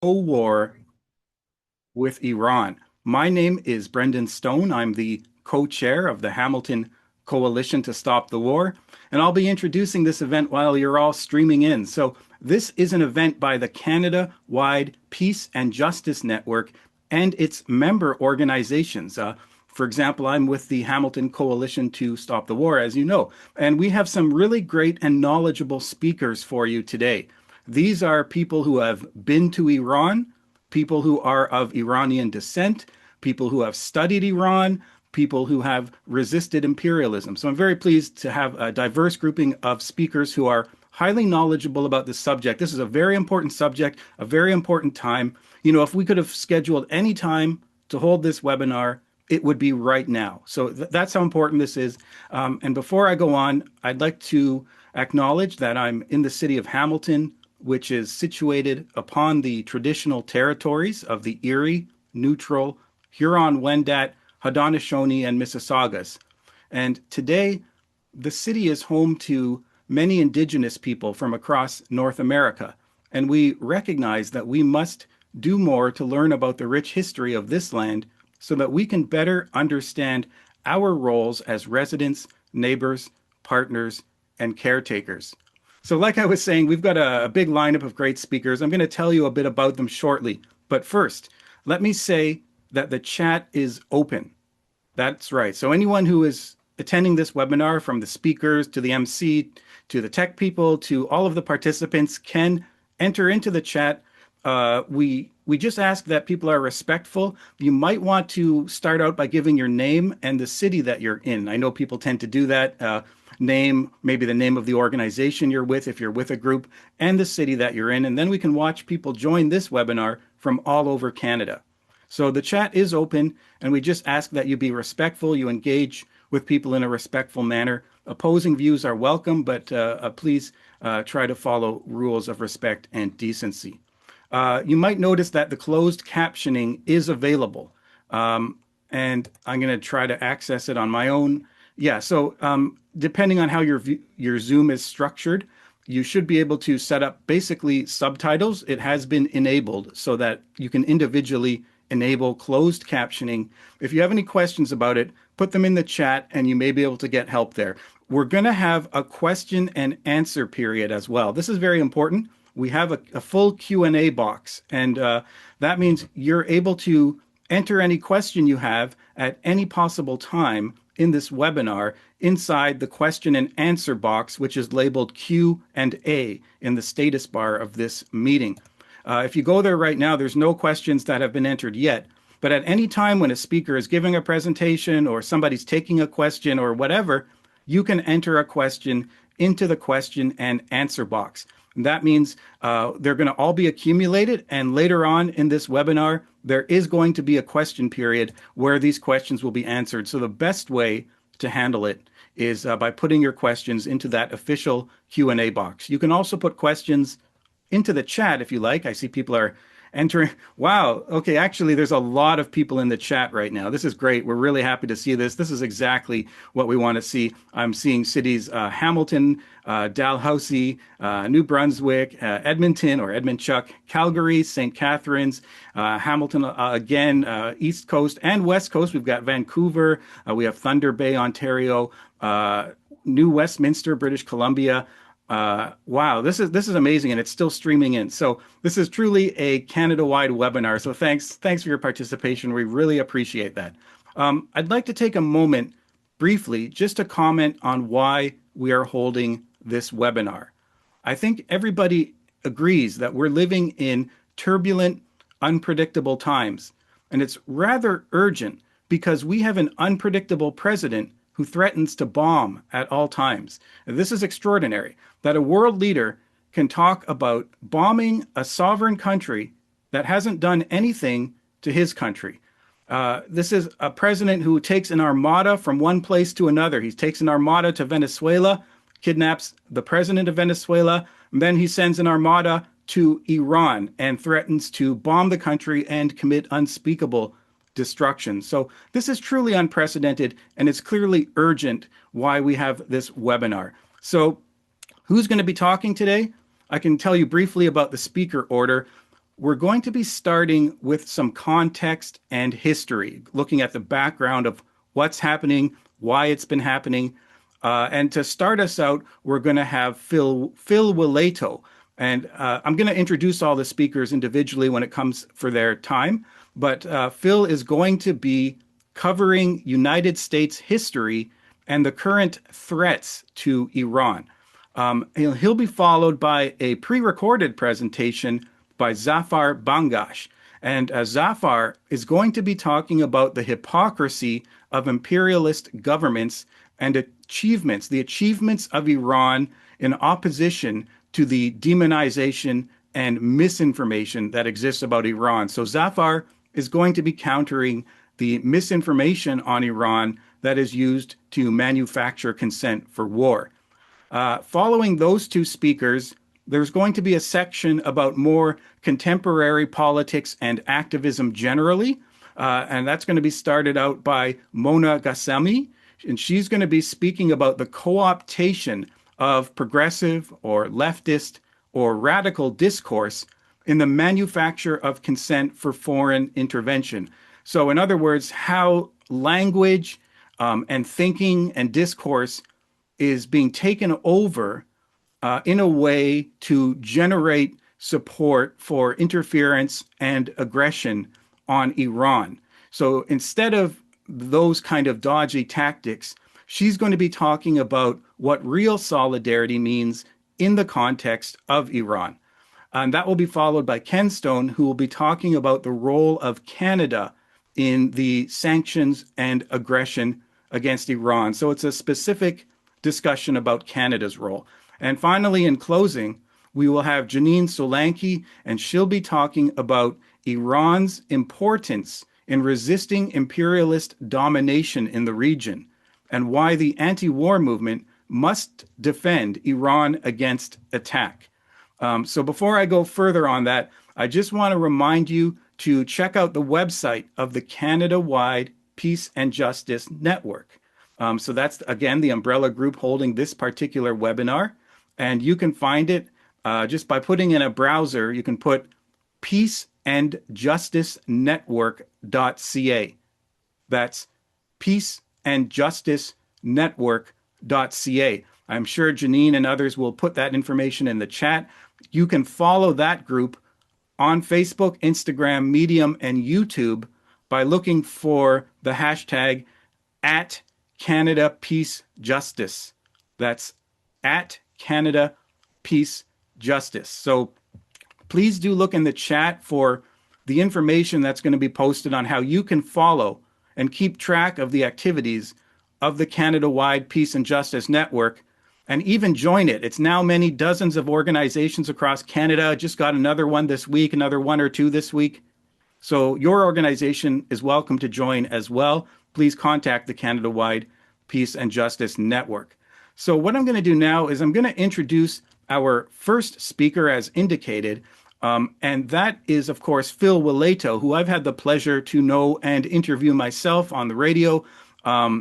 War with Iran. My name is Brendan Stone. I'm the co-chair of the Hamilton Coalition to Stop the War, and I'll be introducing this event while you're all streaming in. So this is an event by the Canada-wide Peace and Justice Network and its member organizations. For example, I'm with the Hamilton Coalition to Stop the War, as you know, and we have some really great and knowledgeable speakers for you today. These are people who have been to Iran, people who are of Iranian descent, people who have studied Iran, people who have resisted imperialism. So I'm very pleased to have a diverse grouping of speakers who are highly knowledgeable about this subject. This is a very important subject, a very important time. You know, if we could have scheduled any time to hold this webinar, it would be right now. So that's how important this is. And before I go on, I'd like to acknowledge that I'm in the city of Hamilton, which is situated upon the traditional territories of the Erie, Neutral, Huron-Wendat, Haudenosaunee, and Mississaugas. And today, the city is home to many indigenous people from across North America. And we recognize that we must do more to learn about the rich history of this land so that we can better understand our roles as residents, neighbors, partners, and caretakers. So like I was saying, we've got a big lineup of great speakers. I'm going to tell you a bit about them shortly. But first, let me say that the chat is open. That's right. So anyone who is attending this webinar, from the speakers to the MC to the tech people to all of the participants, can enter into the chat. We just ask that people are respectful. You might want to start out by giving your name and the city that you're in. I know people tend to do that. Name, maybe the name of the organization you're with, if you're with a group, and the city that you're in. And then we can watch people join this webinar from all over Canada. So the chat is open, and we just ask that you be respectful, you engage with people in a respectful manner. Opposing views are welcome, but please try to follow rules of respect and decency. You might notice that the closed captioning is available, and I'm going to try to access it on my own. Yeah, so depending on how your Zoom is structured, you should be able to set up basically subtitles. It has been enabled so that you can individually enable closed captioning. If you have any questions about it, put them in the chat and you may be able to get help there. We're going to have a question and answer period as well. This is very important. We have a full Q&A box, and that means you're able to enter any question you have at any possible time in this webinar inside the question and answer box, which is labeled Q&A in the status bar of this meeting. If you go there right now, there's no questions that have been entered yet. But at any time when a speaker is giving a presentation or somebody's taking a question or whatever, you can enter a question into the question and answer box. And that means they're going to all be accumulated, and later on in this webinar, there is going to be a question period where these questions will be answered. So the best way to handle it is by putting your questions into that official Q&A box. You can also put questions into the chat if you like. I see people are entering. Wow. Okay. Actually, there's a lot of people in the chat right now. This is great. We're really happy to see this. This is exactly what we want to see. I'm seeing cities Hamilton, Dalhousie, New Brunswick, Edmonton or Edmundchuk, Calgary, St. Catharines, Hamilton again, East Coast and West Coast. We've got Vancouver. We have Thunder Bay, Ontario, New Westminster, British Columbia. Wow, this is amazing, and it's still streaming in. So this is truly a Canada-wide webinar. So thanks for your participation. We really appreciate that. I'd like to take a moment briefly just to comment on why we are holding this webinar. I think everybody agrees that we're living in turbulent, unpredictable times, and it's rather urgent because we have an unpredictable president who threatens to bomb at all times. And this is extraordinary, that a world leader can talk about bombing a sovereign country that hasn't done anything to his country. This is a president who takes an armada from one place to another. He takes an armada to Venezuela, kidnaps the president of Venezuela, and then he sends an armada to Iran and threatens to bomb the country and commit unspeakable destruction. So this is truly unprecedented, and it's clearly urgent why we have this webinar. So who's going to be talking today? I can tell you briefly about the speaker order. we're going to be starting with some context and history, looking at the background of what's happening, why it's been happening. And to start us out, we're going to have Phil Wilayto. And I'm going to introduce all the speakers individually when it comes for their time. But Phil is going to be covering United States history and the current threats to Iran. He'll be followed by a pre-recorded presentation by Zafar Bangash. And Zafar is going to be talking about the hypocrisy of imperialist governments and achievements, the achievements of Iran in opposition to the demonization and misinformation that exists about Iran. So Zafar is going to be countering the misinformation on Iran that is used to manufacture consent for war. Following those two speakers, there's going to be a section about more contemporary politics and activism generally. And that's going to be started out by Mona Ghassemi. And she's going to be speaking about the co-optation of progressive or leftist or radical discourse in the manufacture of consent for foreign intervention. So, in other words, how language and thinking and discourse is being taken over in a way to generate support for interference and aggression on Iran. So instead of those kind of dodgy tactics, she's going to be talking about what real solidarity means in the context of Iran. And that will be followed by Ken Stone, who will be talking about the role of Canada in the sanctions and aggression against Iran. So it's a specific discussion about Canada's role. And finally, in closing, we will have Janine Solanki, and she'll be talking about Iran's importance in resisting imperialist domination in the region and why the anti-war movement must defend Iran against attack. So before I go further on that, I just want to remind you to check out the website of the Canada-wide Peace and Justice Network. So that's, again, the umbrella group holding this particular webinar. And you can find it just by putting in a browser. You can put peaceandjusticenetwork.ca. That's peaceandjusticenetwork.ca. I'm sure Janine and others will put that information in the chat. You can follow that group on Facebook, Instagram, Medium, and YouTube by looking for the hashtag at Canada Peace Justice. That's at Canada Peace Justice. So please do look in the chat for the information that's going to be posted on how you can follow and keep track of the activities of the Canada-wide Peace and Justice Network and even join it. It's now many dozens of organizations across Canada. Just got another one this week, another one or two this week. So your organization is welcome to join as well. Please contact the Canada-wide Peace and Justice Network. So what I'm going to do now is I'm going to introduce our first speaker as indicated, and that is, of course, Phil Wilayto, who I've had the pleasure to know and interview myself on the radio.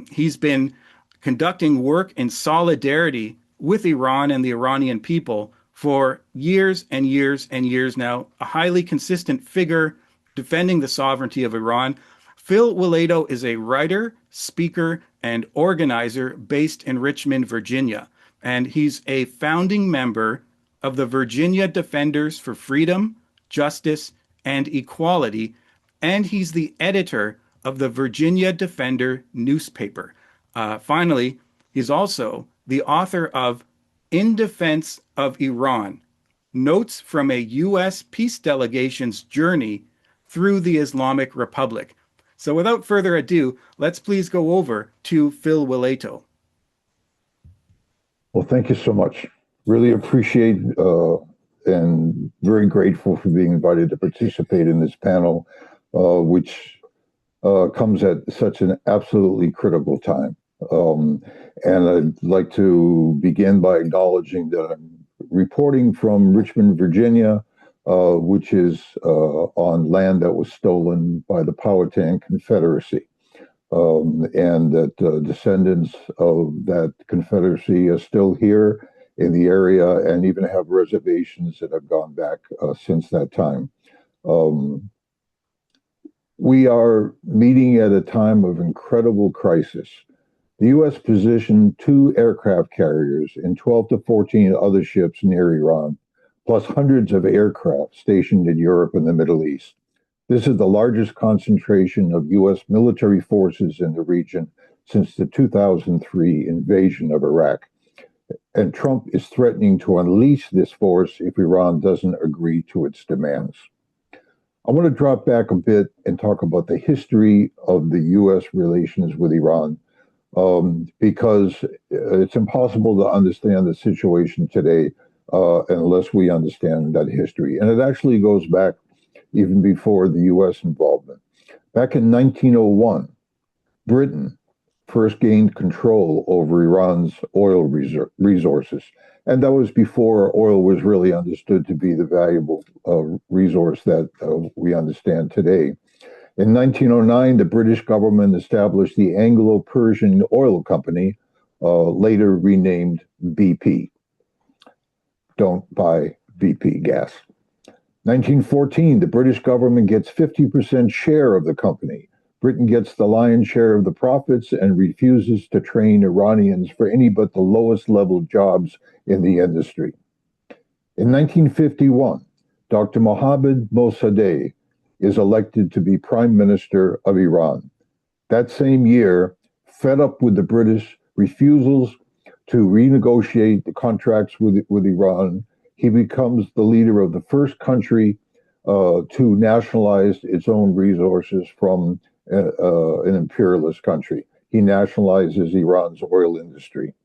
He's been conducting work in solidarity with Iran and the Iranian people for years and years and years now, a highly consistent figure defending the sovereignty of Iran. Phil Wilayto is a writer, speaker, and organizer based in Richmond, Virginia. And he's a founding member of the Virginia Defenders for Freedom, Justice, and Equality. And he's the editor of the Virginia Defender newspaper. Finally, he's also the author of In Defense of Iran, Notes from a U.S. Peace Delegation's Journey through the Islamic Republic. So without further ado, let's please go over to Phil Wilayto. Well, thank you so much. Really appreciate and very grateful for being invited to participate in this panel, which comes at such an absolutely critical time. And I'd like to begin by acknowledging that I'm reporting from Richmond, Virginia, which is on land that was stolen by the Powhatan Confederacy. And that descendants of that Confederacy are still here in the area and even have reservations that have gone back since that time. Um, we are meeting at a time of incredible crisis. The U.S. positioned 2 aircraft carriers and 12 to 14 other ships near Iran, plus hundreds of aircraft stationed in Europe and the Middle East. This is the largest concentration of U.S. military forces in the region since the 2003 invasion of Iraq. And Trump is threatening to unleash this force if Iran doesn't agree to its demands. I want to drop back a bit and talk about the history of the U.S. relations with Iran, because it's impossible to understand the situation today unless we understand that history. And it actually goes back even before the U.S. involvement. Back in 1901, Britain first gained control over Iran's oil resources. And that was before oil was really understood to be the valuable resource that we understand today. In 1909, the British government established the Anglo-Persian Oil Company, later renamed BP. Don't buy BP gas. 1914, the British government gets 50% share of the company. Britain gets the lion's share of the profits and refuses to train Iranians for any but the lowest level jobs in the industry. In 1951, Dr. Mohammad Mossadegh is elected to be Prime Minister of Iran. That same year, fed up with the British refusals to renegotiate the contracts with Iran, he becomes the leader of the first country to nationalize its own resources from an imperialist country. He nationalizes Iran's oil industry.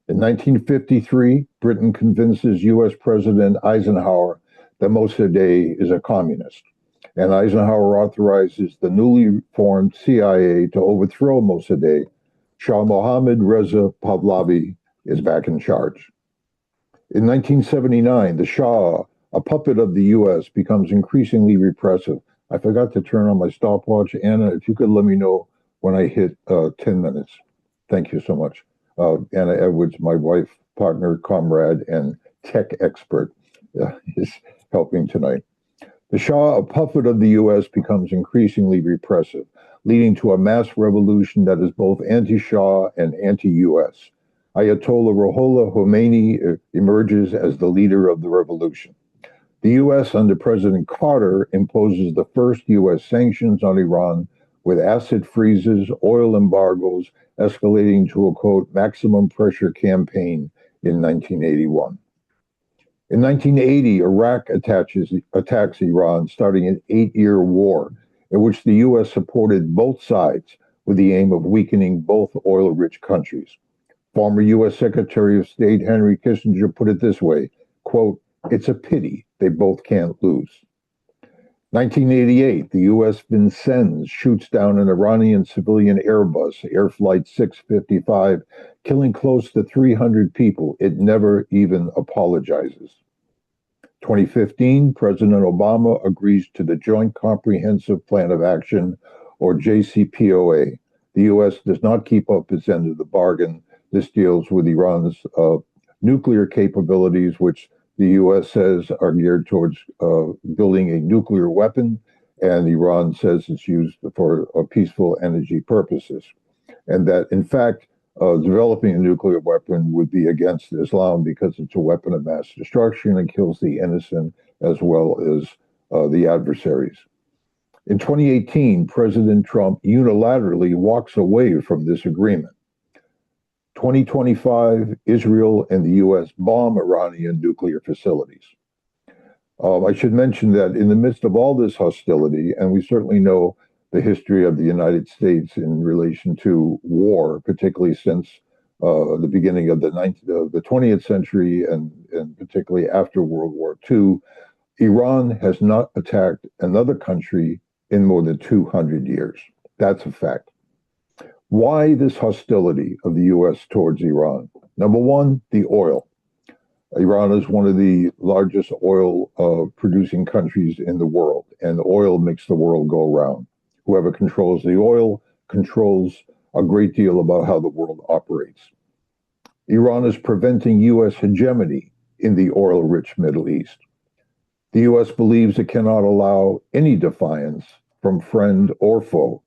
In 1953, Britain convinces U.S. President Eisenhower that Mossadegh is a communist, and Eisenhower authorizes the newly formed CIA to overthrow Mossadegh. Shah Mohammad Reza Pahlavi is back in charge. In 1979, the Shah, a puppet of the U.S., becomes increasingly repressive. I forgot to turn on my stopwatch. Anna, if you could let me know when I hit 10 minutes. Thank you so much. Anna Edwards, my wife, partner, comrade, and tech expert, is helping tonight. The Shah, a puppet of the U.S., becomes increasingly repressive, leading to a mass revolution that is both anti-Shah and anti-U.S. Ayatollah Ruhollah Khomeini emerges as the leader of the revolution. The U.S. under President Carter imposes the first U.S. sanctions on Iran with asset freezes, oil embargoes, escalating to a, quote, maximum pressure campaign in 1981. In 1980, Iraq attacks Iran, starting an 8-year war in which the U.S. supported both sides with the aim of weakening both oil-rich countries. Former U.S. Secretary of State Henry Kissinger put it this way, quote, it's a pity they both can't lose. 1988, the U.S. Vincennes shoots down an Iranian civilian Airbus, Air Flight 655, killing close to 300 people. It never even apologizes. 2015, President Obama agrees to the Joint Comprehensive Plan of Action, or JCPOA. The U.S. does not keep up its end of the bargain. This deals with Iran's nuclear capabilities, which the U.S. says are geared towards building a nuclear weapon, and Iran says it's used for peaceful energy purposes. And that, in fact, developing a nuclear weapon would be against Islam because it's a weapon of mass destruction and kills the innocent as well as the adversaries. In 2018, President Trump unilaterally walks away from this agreement. 2025, Israel and the U.S. bomb Iranian nuclear facilities. I should mention that in the midst of all this hostility, and we certainly know the history of the United States in relation to war, particularly since the beginning of the 20th century and particularly after World War II, Iran has not attacked another country in more than 200 years. That's a fact. Why this hostility of the U.S. towards Iran? Number one, the oil. Iran is one of the largest oil producing countries in the world, and oil makes the world go round. Whoever controls the oil controls a great deal about how the world operates. Iran is preventing U.S. hegemony in the oil-rich Middle East. The U.S. believes it cannot allow any defiance from friend or foe.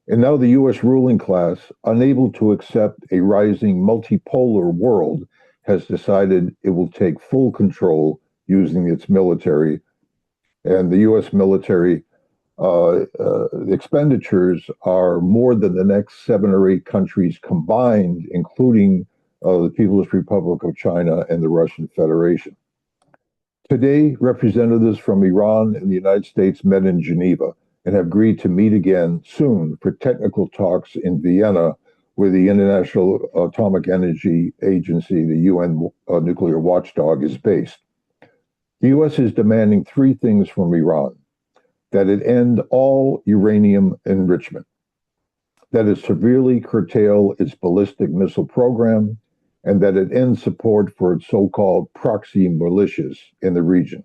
And now the U.S. ruling class, unable to accept a rising multipolar world, has decided it will take full control using its military. And the U.S. military expenditures are more than the next 7 or 8 countries combined, including the People's Republic of China and the Russian Federation. Today, representatives from Iran and the United States met in Geneva and have agreed to meet again soon for technical talks in Vienna, where the International Atomic Energy Agency, the UN nuclear watchdog, is based. The U.S. is demanding 3 things from Iran: that it end all uranium enrichment, that it severely curtail its ballistic missile program, and that it end support for its so-called proxy militias in the region.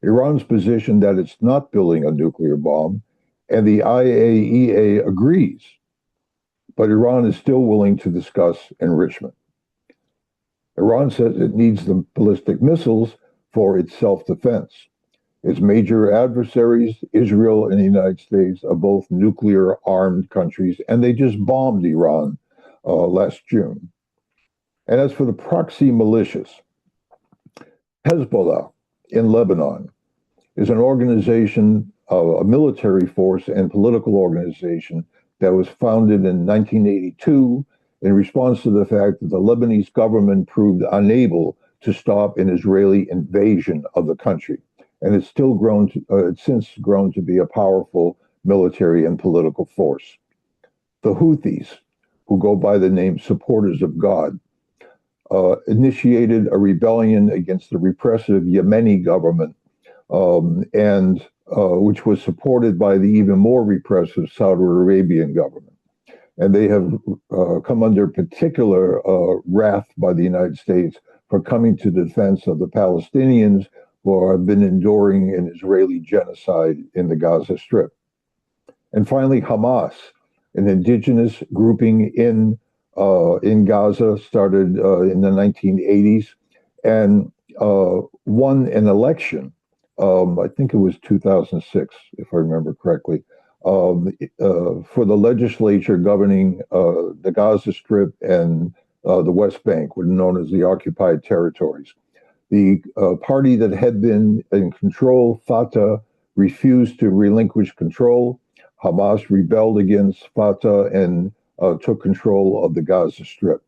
Iran's position that it's not building a nuclear bomb, and the IAEA agrees, but Iran is still willing to discuss enrichment. Iran says it needs the ballistic missiles for its self-defense. Its major adversaries, Israel and the United States, are both nuclear-armed countries, and they just bombed Iran last June. And as for the proxy militias, Hezbollah in Lebanon is an organization, a military force and political organization that was founded in 1982 in response to the fact that the Lebanese government proved unable to stop an Israeli invasion of the country. And it's still it's since grown to be a powerful military and political force. The Houthis, who go by the name Supporters of God, initiated a rebellion against the repressive Yemeni government, and which was supported by the even more repressive Saudi Arabian government. And they have come under particular wrath by the United States for coming to the defense of the Palestinians who have been enduring an Israeli genocide in the Gaza Strip. And finally, Hamas, an indigenous grouping in Gaza, started in the 1980s and won an election. I think it was 2006, if I remember correctly, for the legislature governing the Gaza Strip and the West Bank, what are known as the occupied territories. The party that had been in control, Fatah, refused to relinquish control. Hamas rebelled against Fatah and took control of the Gaza Strip.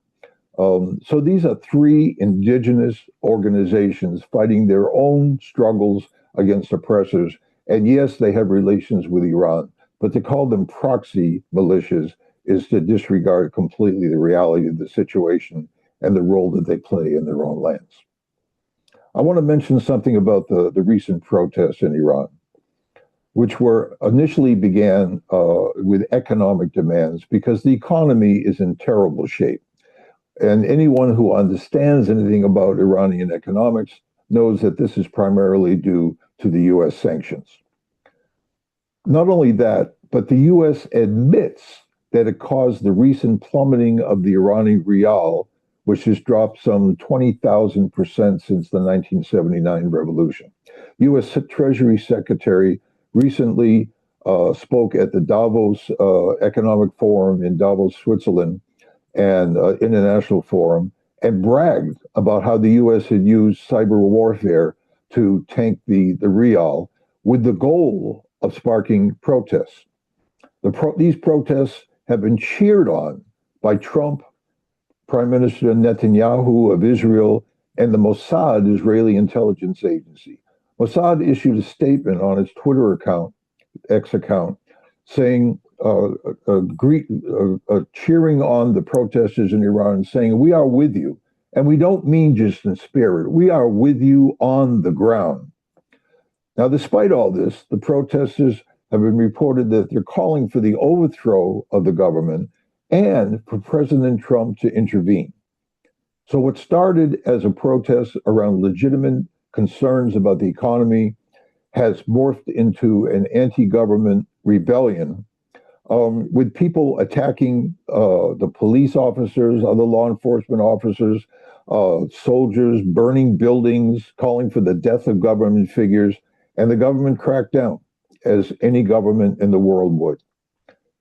So these are 3 indigenous organizations fighting their own struggles against oppressors. And yes, they have relations with Iran, but to call them proxy militias is to disregard completely the reality of the situation and the role that they play in their own lands. I want to mention something about the recent protests in Iran, which were initially began with economic demands because the economy is in terrible shape. And anyone who understands anything about Iranian economics knows that this is primarily due to the U.S. sanctions. Not only that, but the U.S. admits that it caused the recent plummeting of the Iranian rial, which has dropped some 20,000% since the 1979 revolution. U.S. Treasury Secretary recently spoke at the Davos Economic Forum in Davos, Switzerland, and International Forum, and bragged about how the U.S. had used cyber warfare to tank the rial with the goal of sparking protests. These protests have been cheered on by Trump, Prime Minister Netanyahu of Israel, and the Mossad, Israeli intelligence agency. Mossad issued a statement on its Twitter account, X account, saying, cheering on the protesters in Iran, saying, "We are with you. And we don't mean just in spirit. We are with you on the ground." Now, despite all this, the protesters have been reported that they're calling for the overthrow of the government and for President Trump to intervene. So what started as a protest around legitimate concerns about the economy has morphed into an anti-government rebellion, with people attacking the police officers, other law enforcement officers, soldiers burning buildings, calling for the death of government figures, and the government cracked down, as any government in the world would.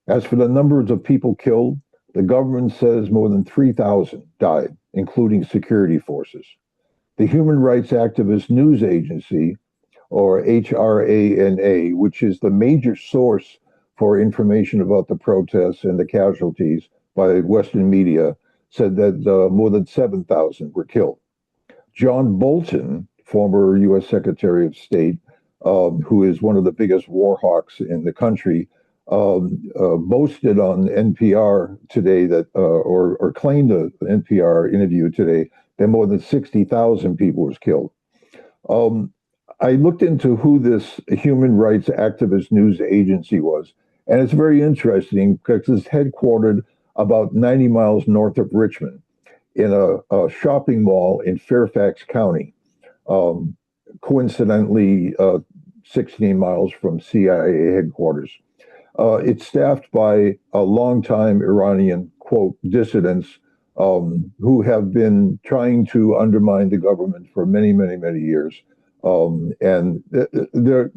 As for the numbers of people killed, the government says more than 3,000 died, including security forces. The human rights activist news agency, or HRANA, which is the major source for information about the protests and the casualties by Western media, said that more than 7,000 were killed. John Bolton, former U.S. Secretary of State, who is one of the biggest war hawks in the country, boasted on NPR today that, or claimed an NPR interview today that more than 60,000 people was killed. I looked into who this human rights activist news agency was, and it's very interesting because it's headquartered about 90 miles north of Richmond in a shopping mall in Fairfax County, coincidentally 16 miles from CIA headquarters. It's staffed by a longtime Iranian, quote, dissidents who have been trying to undermine the government for many, many, many years. And the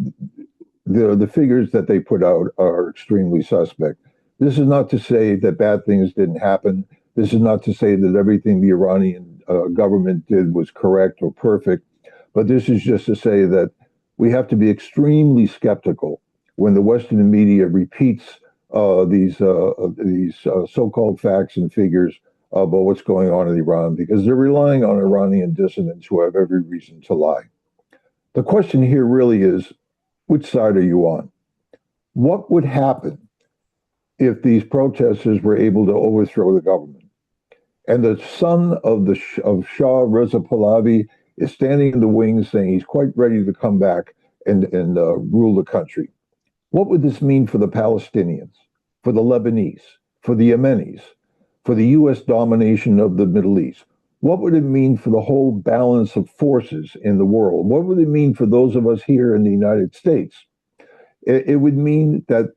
figures that they put out are extremely suspect. This is not to say that bad things didn't happen. This is not to say that everything the Iranian government did was correct or perfect. But this is just to say that we have to be extremely skeptical when the Western media repeats these so-called facts and figures about what's going on in Iran, because they're relying on Iranian dissidents who have every reason to lie. The question here really is, which side are you on? What would happen if these protesters were able to overthrow the government? And the son of Shah Reza Pahlavi is standing in the wings saying he's quite ready to come back and rule the country. What would this mean for the Palestinians, for the Lebanese, for the Yemenis, for the U.S. domination of the Middle East? What would it mean for the whole balance of forces in the world? What would it mean for those of us here in the United States? It would mean that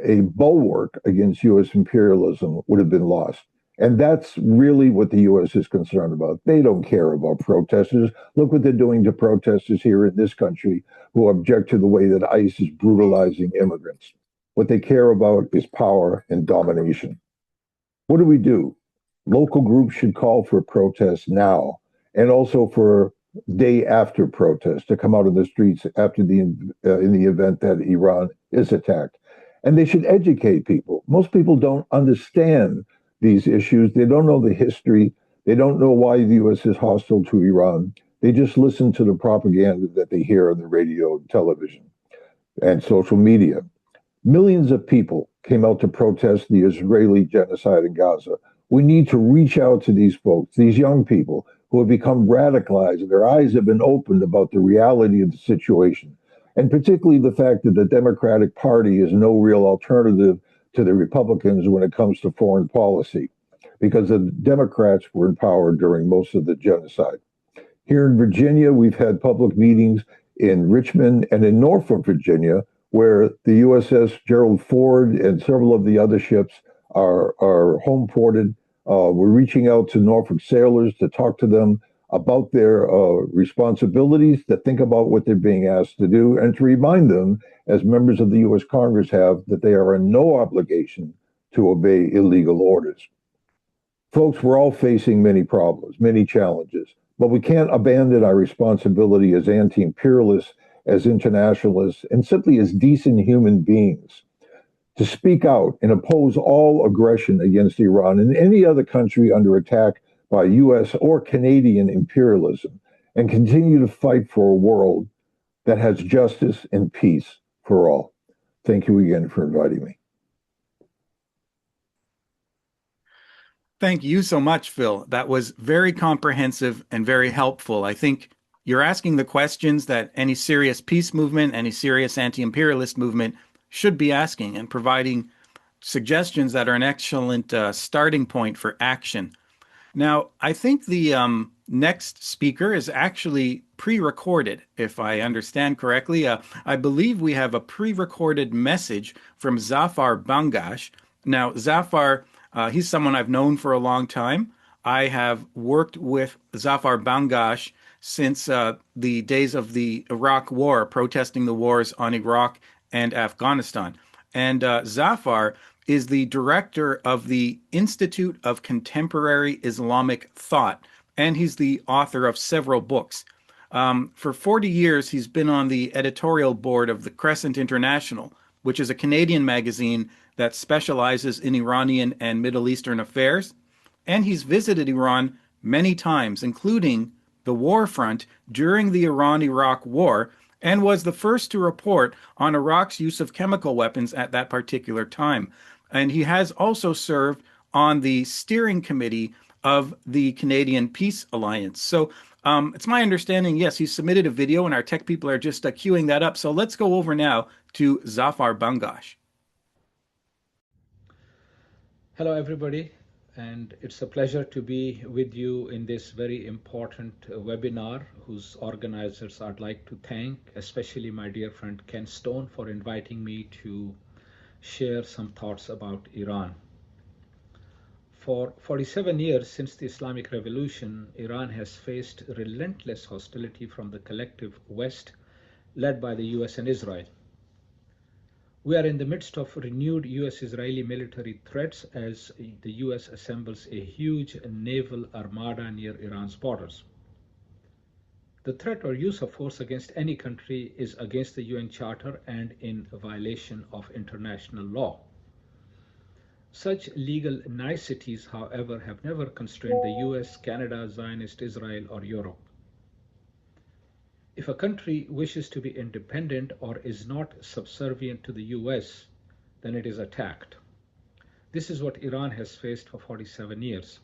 a bulwark against U.S. imperialism would have been lost. And that's really what the U.S. is concerned about. They don't care about protesters. Look what they're doing to protesters here in this country who object to the way that ICE is brutalizing immigrants. What they care about is power and domination. What do we do? Local groups should call for protests now and also for day after protests to come out of the streets after in the event that Iran is attacked. And they should educate people. Most people don't understand these issues. They don't know the history. They don't know why the U.S. is hostile to Iran. They just listen to the propaganda that they hear on the radio, television, and social media. Millions of people came out to protest the Israeli genocide in Gaza. We need to reach out to these folks, these young people who have become radicalized, and their eyes have been opened about the reality of the situation, and particularly the fact that the Democratic Party is no real alternative to the Republicans when it comes to foreign policy, because the Democrats were in power during most of the genocide. Here in Virginia, we've had public meetings in Richmond and in Norfolk, Virginia, where the USS Gerald Ford and several of the other ships are home ported. We're reaching out to Norfolk sailors to talk to them about their responsibilities, to think about what they're being asked to do, and to remind them, as members of the U.S. Congress have, that they are in no obligation to obey illegal orders. Folks, we're all facing many problems, many challenges, but we can't abandon our responsibility as anti-imperialists, as internationalists, and simply as decent human beings to speak out and oppose all aggression against Iran and any other country under attack by U.S. or Canadian imperialism, and continue to fight for a world that has justice and peace for all. Thank you again for inviting me. Thank you so much, Phil. That was very comprehensive and very helpful. I think you're asking the questions that any serious peace movement, any serious anti-imperialist movement should be asking, and providing suggestions that are an excellent starting point for action. Now, I think the next speaker is actually pre-recorded, if I understand correctly. I believe we have a pre-recorded message from Zafar Bangash. Now, Zafar, he's someone I've known for a long time. I have worked with Zafar Bangash since the days of the Iraq War, protesting the wars on Iraq and Afghanistan. And Zafar is the director of the Institute of Contemporary Islamic Thought, and he's the author of several books. For 40 years, he's been on the editorial board of the Crescent International, which is a Canadian magazine that specializes in Iranian and Middle Eastern affairs. And he's visited Iran many times, including the war front during the Iran-Iraq War, and was the first to report on Iraq's use of chemical weapons at that particular time. And he has also served on the steering committee of the Canadian Peace Alliance. So it's my understanding, yes, he submitted a video, and our tech people are just queuing that up. So let's go over now to Zafar Bangash. Hello, everybody, and it's a pleasure to be with you in this very important webinar, whose organizers I'd like to thank, especially my dear friend Ken Stone, for inviting me to share some thoughts about Iran. For 47 years since the Islamic Revolution, Iran has faced relentless hostility from the collective West, led by the US and Israel. We are in the midst of renewed US-Israeli military threats as the US assembles a huge naval armada near Iran's borders. The threat or use of force against any country is against the UN Charter and in violation of international law. Such legal niceties, however, have never constrained the US, Canada, Zionist Israel, or Europe. If a country wishes to be independent or is not subservient to the US, then it is attacked. This is what Iran has faced for 47 years.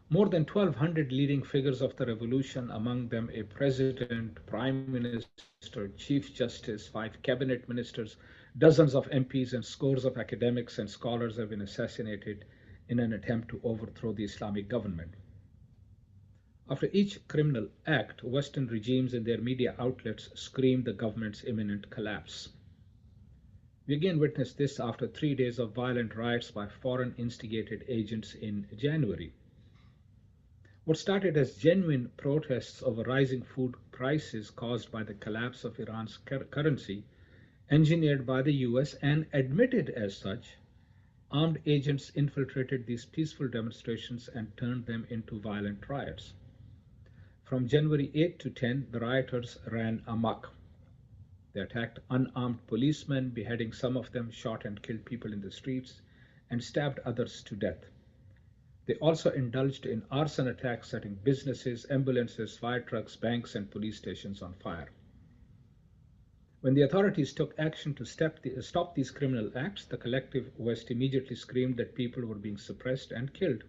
More than 1,200 leading figures of the revolution, among them a president, prime minister, chief justice, 5 cabinet ministers, dozens of MPs, and scores of academics and scholars have been assassinated in an attempt to overthrow the Islamic government. After each criminal act, Western regimes and their media outlets scream the government's imminent collapse. We again witnessed this after 3 days of violent riots by foreign instigated agents in January. What started as genuine protests over rising food prices caused by the collapse of Iran's currency, engineered by the US and admitted as such, armed agents infiltrated these peaceful demonstrations and turned them into violent riots. From January 8 to 10, the rioters ran amok. They attacked unarmed policemen, beheading some of them, shot and killed people in the streets, and stabbed others to death. They also indulged in arson attacks, setting businesses, ambulances, fire trucks, banks, and police stations on fire. When the authorities took action to stop these criminal acts, the collective West immediately screamed that people were being suppressed and killed.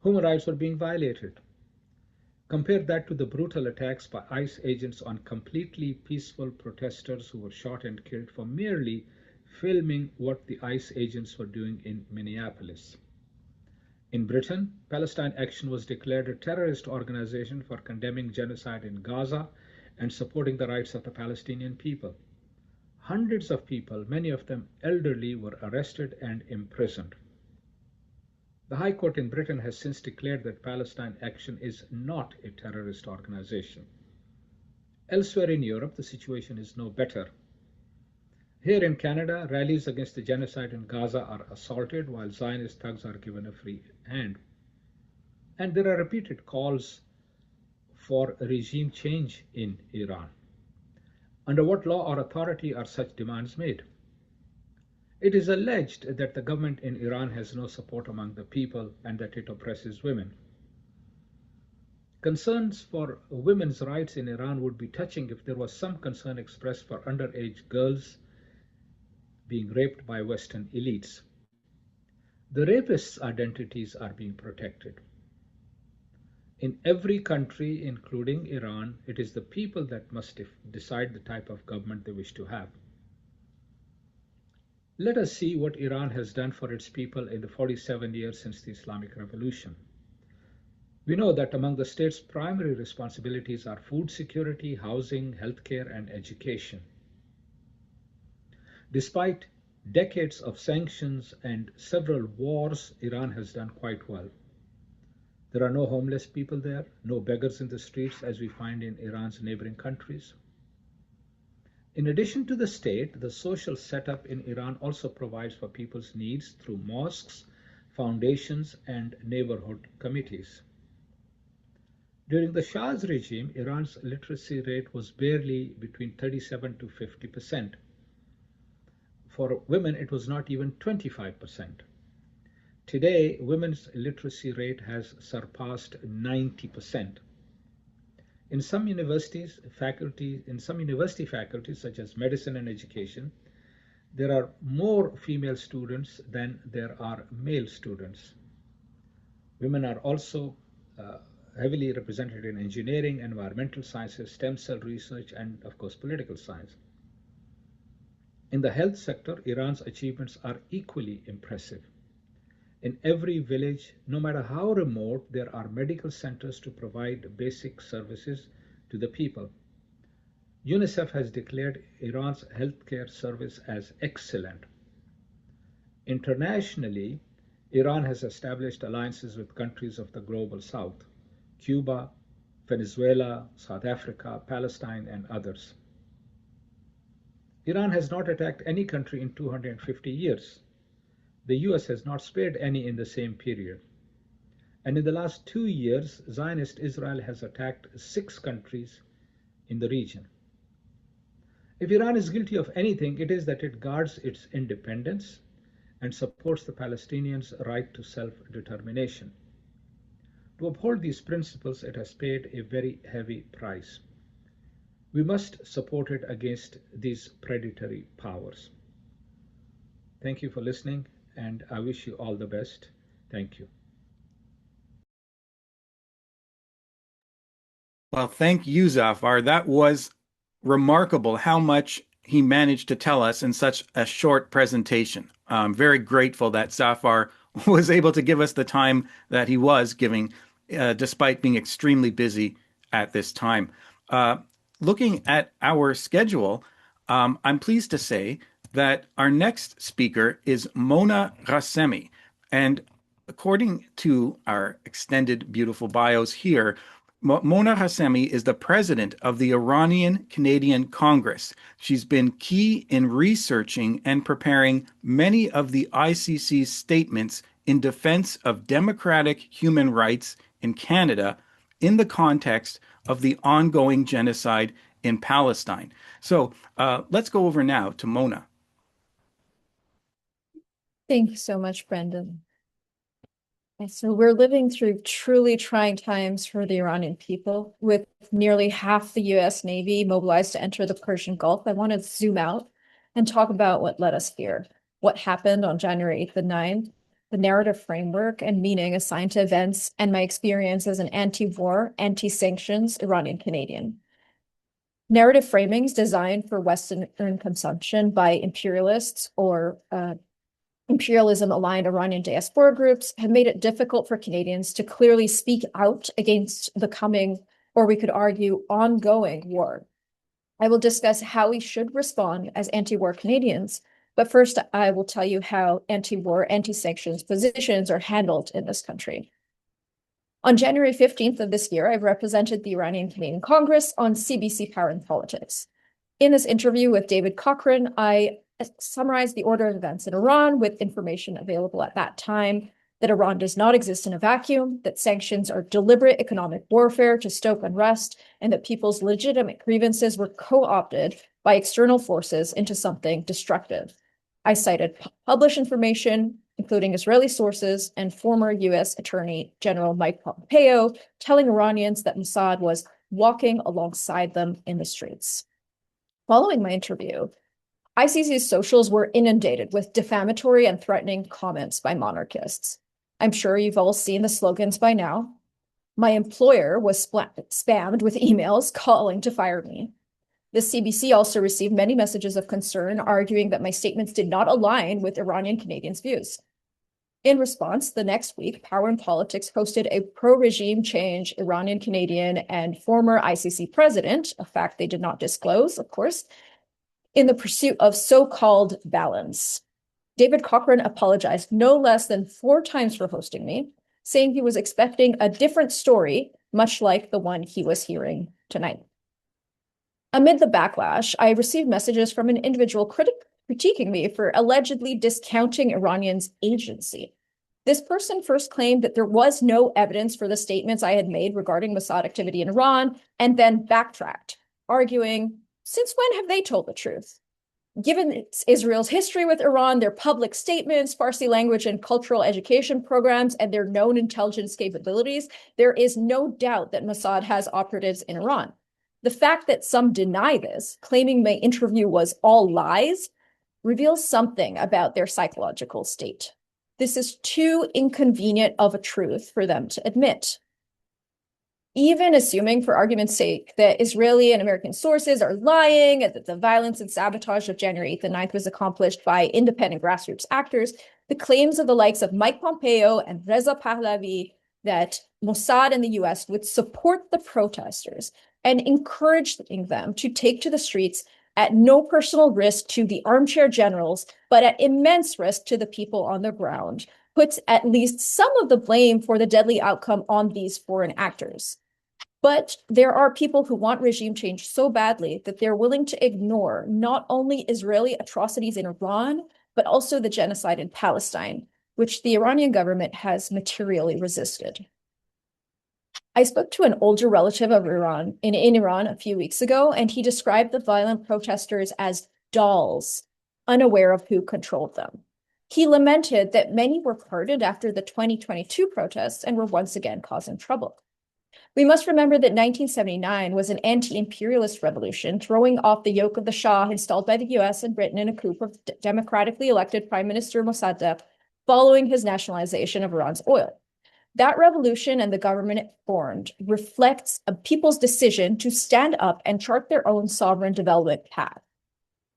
Human rights were being violated. Compare that to the brutal attacks by ICE agents on completely peaceful protesters who were shot and killed for merely filming what the ICE agents were doing in Minneapolis. In Britain, Palestine Action was declared a terrorist organization for condemning genocide in Gaza and supporting the rights of the Palestinian people. Hundreds of people, many of them elderly, were arrested and imprisoned. The High Court in Britain has since declared that Palestine Action is not a terrorist organization. Elsewhere in Europe, the situation is no better. Here in Canada, rallies against the genocide in Gaza are assaulted while Zionist thugs are given a free hand. And there are repeated calls for regime change in Iran. Under what law or authority are such demands made? It is alleged that the government in Iran has no support among the people and that it oppresses women. Concerns for women's rights in Iran would be touching if there was some concern expressed for underage girls being raped by Western elites. The rapists' identities are being protected. In every country, including Iran, it is the people that must decide the type of government they wish to have. Let us see what Iran has done for its people in the 47 years since the Islamic Revolution. We know that among the state's primary responsibilities are food security, housing, healthcare, and education. Despite decades of sanctions and several wars, Iran has done quite well. There are no homeless people there, no beggars in the streets as we find in Iran's neighboring countries. In addition to the state, the social setup in Iran also provides for people's needs through mosques, foundations, and neighborhood committees. During the Shah's regime, Iran's literacy rate was barely between 37 to 50%. For women, it was not even 25%. Today, women's literacy rate has surpassed 90%. In some university faculties such as medicine and education, there are more female students than there are male students. Women are also heavily represented in engineering, environmental sciences, stem cell research, and of course, political science. In the health sector, Iran's achievements are equally impressive. In every village, no matter how remote, there are medical centers to provide basic services to the people. UNICEF has declared Iran's healthcare service as excellent. Internationally, Iran has established alliances with countries of the global south, Cuba, Venezuela, South Africa, Palestine, and others. Iran has not attacked any country in 250 years. The US has not spared any in the same period. And in the last 2 years, Zionist Israel has attacked 6 countries in the region. If Iran is guilty of anything, it is that it guards its independence and supports the Palestinians' right to self-determination. To uphold these principles, it has paid a very heavy price. We must support it against these predatory powers. Thank you for listening, and I wish you all the best. Thank you. Well, thank you, Zafar. That was remarkable how much he managed to tell us in such a short presentation. I'm very grateful that Zafar was able to give us the time that he was giving, despite being extremely busy at this time. Looking at our schedule, I'm pleased to say that our next speaker is Mona Ghassemi. And according to our extended, beautiful bios here, Mona Ghassemi is the president of the Iranian Canadian Congress. She's been key in researching and preparing many of the ICC's statements in defense of democratic human rights in Canada in the context of the ongoing genocide in Palestine. So let's go over now to Mona. Thank you so much, Brendan. So we're living through truly trying times for the Iranian people, with nearly half the US Navy mobilized to enter the Persian Gulf. I want to zoom out and talk about what led us here, what happened on January 8th and 9th, the narrative framework and meaning assigned to events, and my experience as an anti-war, anti-sanctions Iranian Canadian. Narrative framings designed for Western consumption by imperialists or imperialism-aligned Iranian diaspora groups have made it difficult for Canadians to clearly speak out against the coming, or we could argue, ongoing war. I will discuss how we should respond as anti-war Canadians, but first I will tell you how anti-war, anti-sanctions positions are handled in this country. On January 15th of this year, I represented the Iranian Canadian Congress on CBC Power and Politics. In this interview with David Cochrane, I summarized the order of events in Iran with information available at that time, that Iran does not exist in a vacuum, that sanctions are deliberate economic warfare to stoke unrest, and that people's legitimate grievances were co-opted by external forces into something destructive. I cited published information, including Israeli sources and former US Attorney General Mike Pompeo, telling Iranians that Mossad was walking alongside them in the streets. Following my interview, ICC's socials were inundated with defamatory and threatening comments by monarchists. I'm sure you've all seen the slogans by now. My employer was spammed with emails calling to fire me. The CBC also received many messages of concern, arguing that my statements did not align with Iranian Canadians' views. In response, the next week, Power and Politics hosted a pro-regime change Iranian Canadian and former ICC president, a fact they did not disclose, of course, in the pursuit of so-called balance. David Cochrane apologized no less than 4 times for hosting me, saying he was expecting a different story, much like the one he was hearing tonight. Amid the backlash, I received messages from an individual critiquing me for allegedly discounting Iranians' agency. This person first claimed that there was no evidence for the statements I had made regarding Mossad activity in Iran, and then backtracked, arguing, since when have they told the truth? Given Israel's history with Iran, their public statements, Farsi language and cultural education programs, and their known intelligence capabilities, there is no doubt that Mossad has operatives in Iran. The fact that some deny this, claiming my interview was all lies, reveals something about their psychological state. This is too inconvenient of a truth for them to admit. Even assuming, for argument's sake, that Israeli and American sources are lying, and that the violence and sabotage of January 8th and 9th was accomplished by independent grassroots actors, the claims of the likes of Mike Pompeo and Reza Pahlavi that Mossad and the US would support the protesters and encouraging them to take to the streets at no personal risk to the armchair generals, but at immense risk to the people on the ground, puts at least some of the blame for the deadly outcome on these foreign actors. But there are people who want regime change so badly that they're willing to ignore not only Israeli atrocities in Iran, but also the genocide in Palestine, which the Iranian government has materially resisted. I spoke to an older relative of Iran in Iran a few weeks ago, and he described the violent protesters as dolls, unaware of who controlled them. He lamented that many were pardoned after the 2022 protests and were once again causing trouble. We must remember that 1979 was an anti-imperialist revolution, throwing off the yoke of the Shah installed by the US and Britain in a coup of democratically elected Prime Minister Mossadegh following his nationalization of Iran's oil. That revolution and the government it formed reflects a people's decision to stand up and chart their own sovereign development path.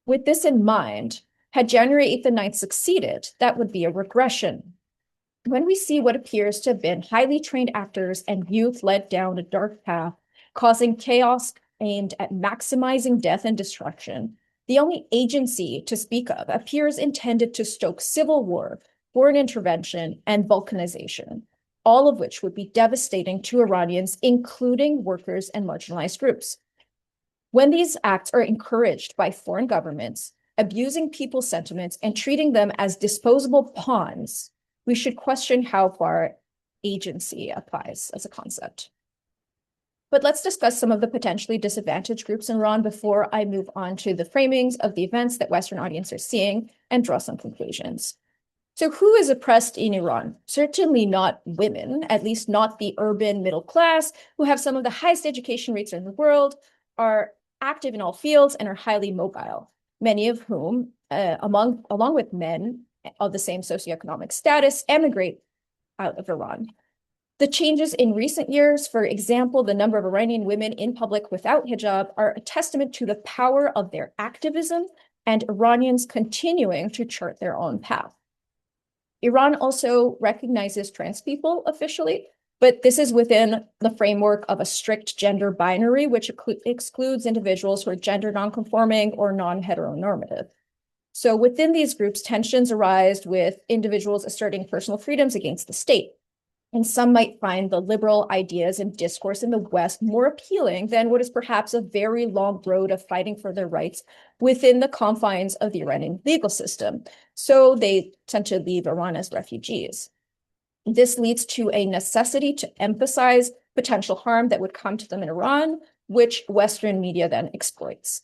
With this in mind, had January 8th and 9th succeeded, that would be a regression. When we see what appears to have been highly trained actors and youth led down a dark path, causing chaos aimed at maximizing death and destruction, the only agency to speak of appears intended to stoke civil war, foreign intervention, and balkanization, all of which would be devastating to Iranians, including workers and marginalized groups. When these acts are encouraged by foreign governments, abusing people's sentiments and treating them as disposable pawns, we should question how far agency applies as a concept. But let's discuss some of the potentially disadvantaged groups in Iran before I move on to the framings of the events that Western audiences are seeing and draw some conclusions. So who is oppressed in Iran? Certainly not women, at least not the urban middle class, who have some of the highest education rates in the world, are active in all fields, and are highly mobile, many of whom, along with men of the same socioeconomic status, emigrate out of Iran. The changes in recent years, for example, the number of Iranian women in public without hijab, are a testament to the power of their activism and Iranians continuing to chart their own path. Iran also recognizes trans people officially, but this is within the framework of a strict gender binary, which excludes individuals who are gender nonconforming or non-heteronormative. So within these groups, tensions arise with individuals asserting personal freedoms against the state. And some might find the liberal ideas and discourse in the West more appealing than what is perhaps a very long road of fighting for their rights within the confines of the Iranian legal system. So they tend to leave Iran as refugees. This leads to a necessity to emphasize potential harm that would come to them in Iran, which Western media then exploits.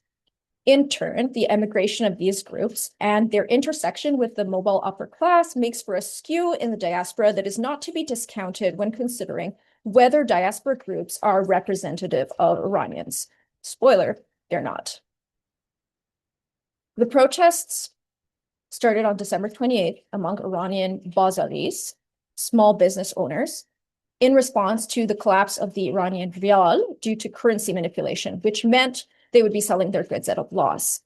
In turn, the emigration of these groups and their intersection with the mobile upper class makes for a skew in the diaspora that is not to be discounted when considering whether diaspora groups are representative of Iranians. Spoiler, they're not. The protests started on December 28th among Iranian bazaris, small business owners, in response to the collapse of the Iranian rial due to currency manipulation, which meant they would be selling their goods at a loss.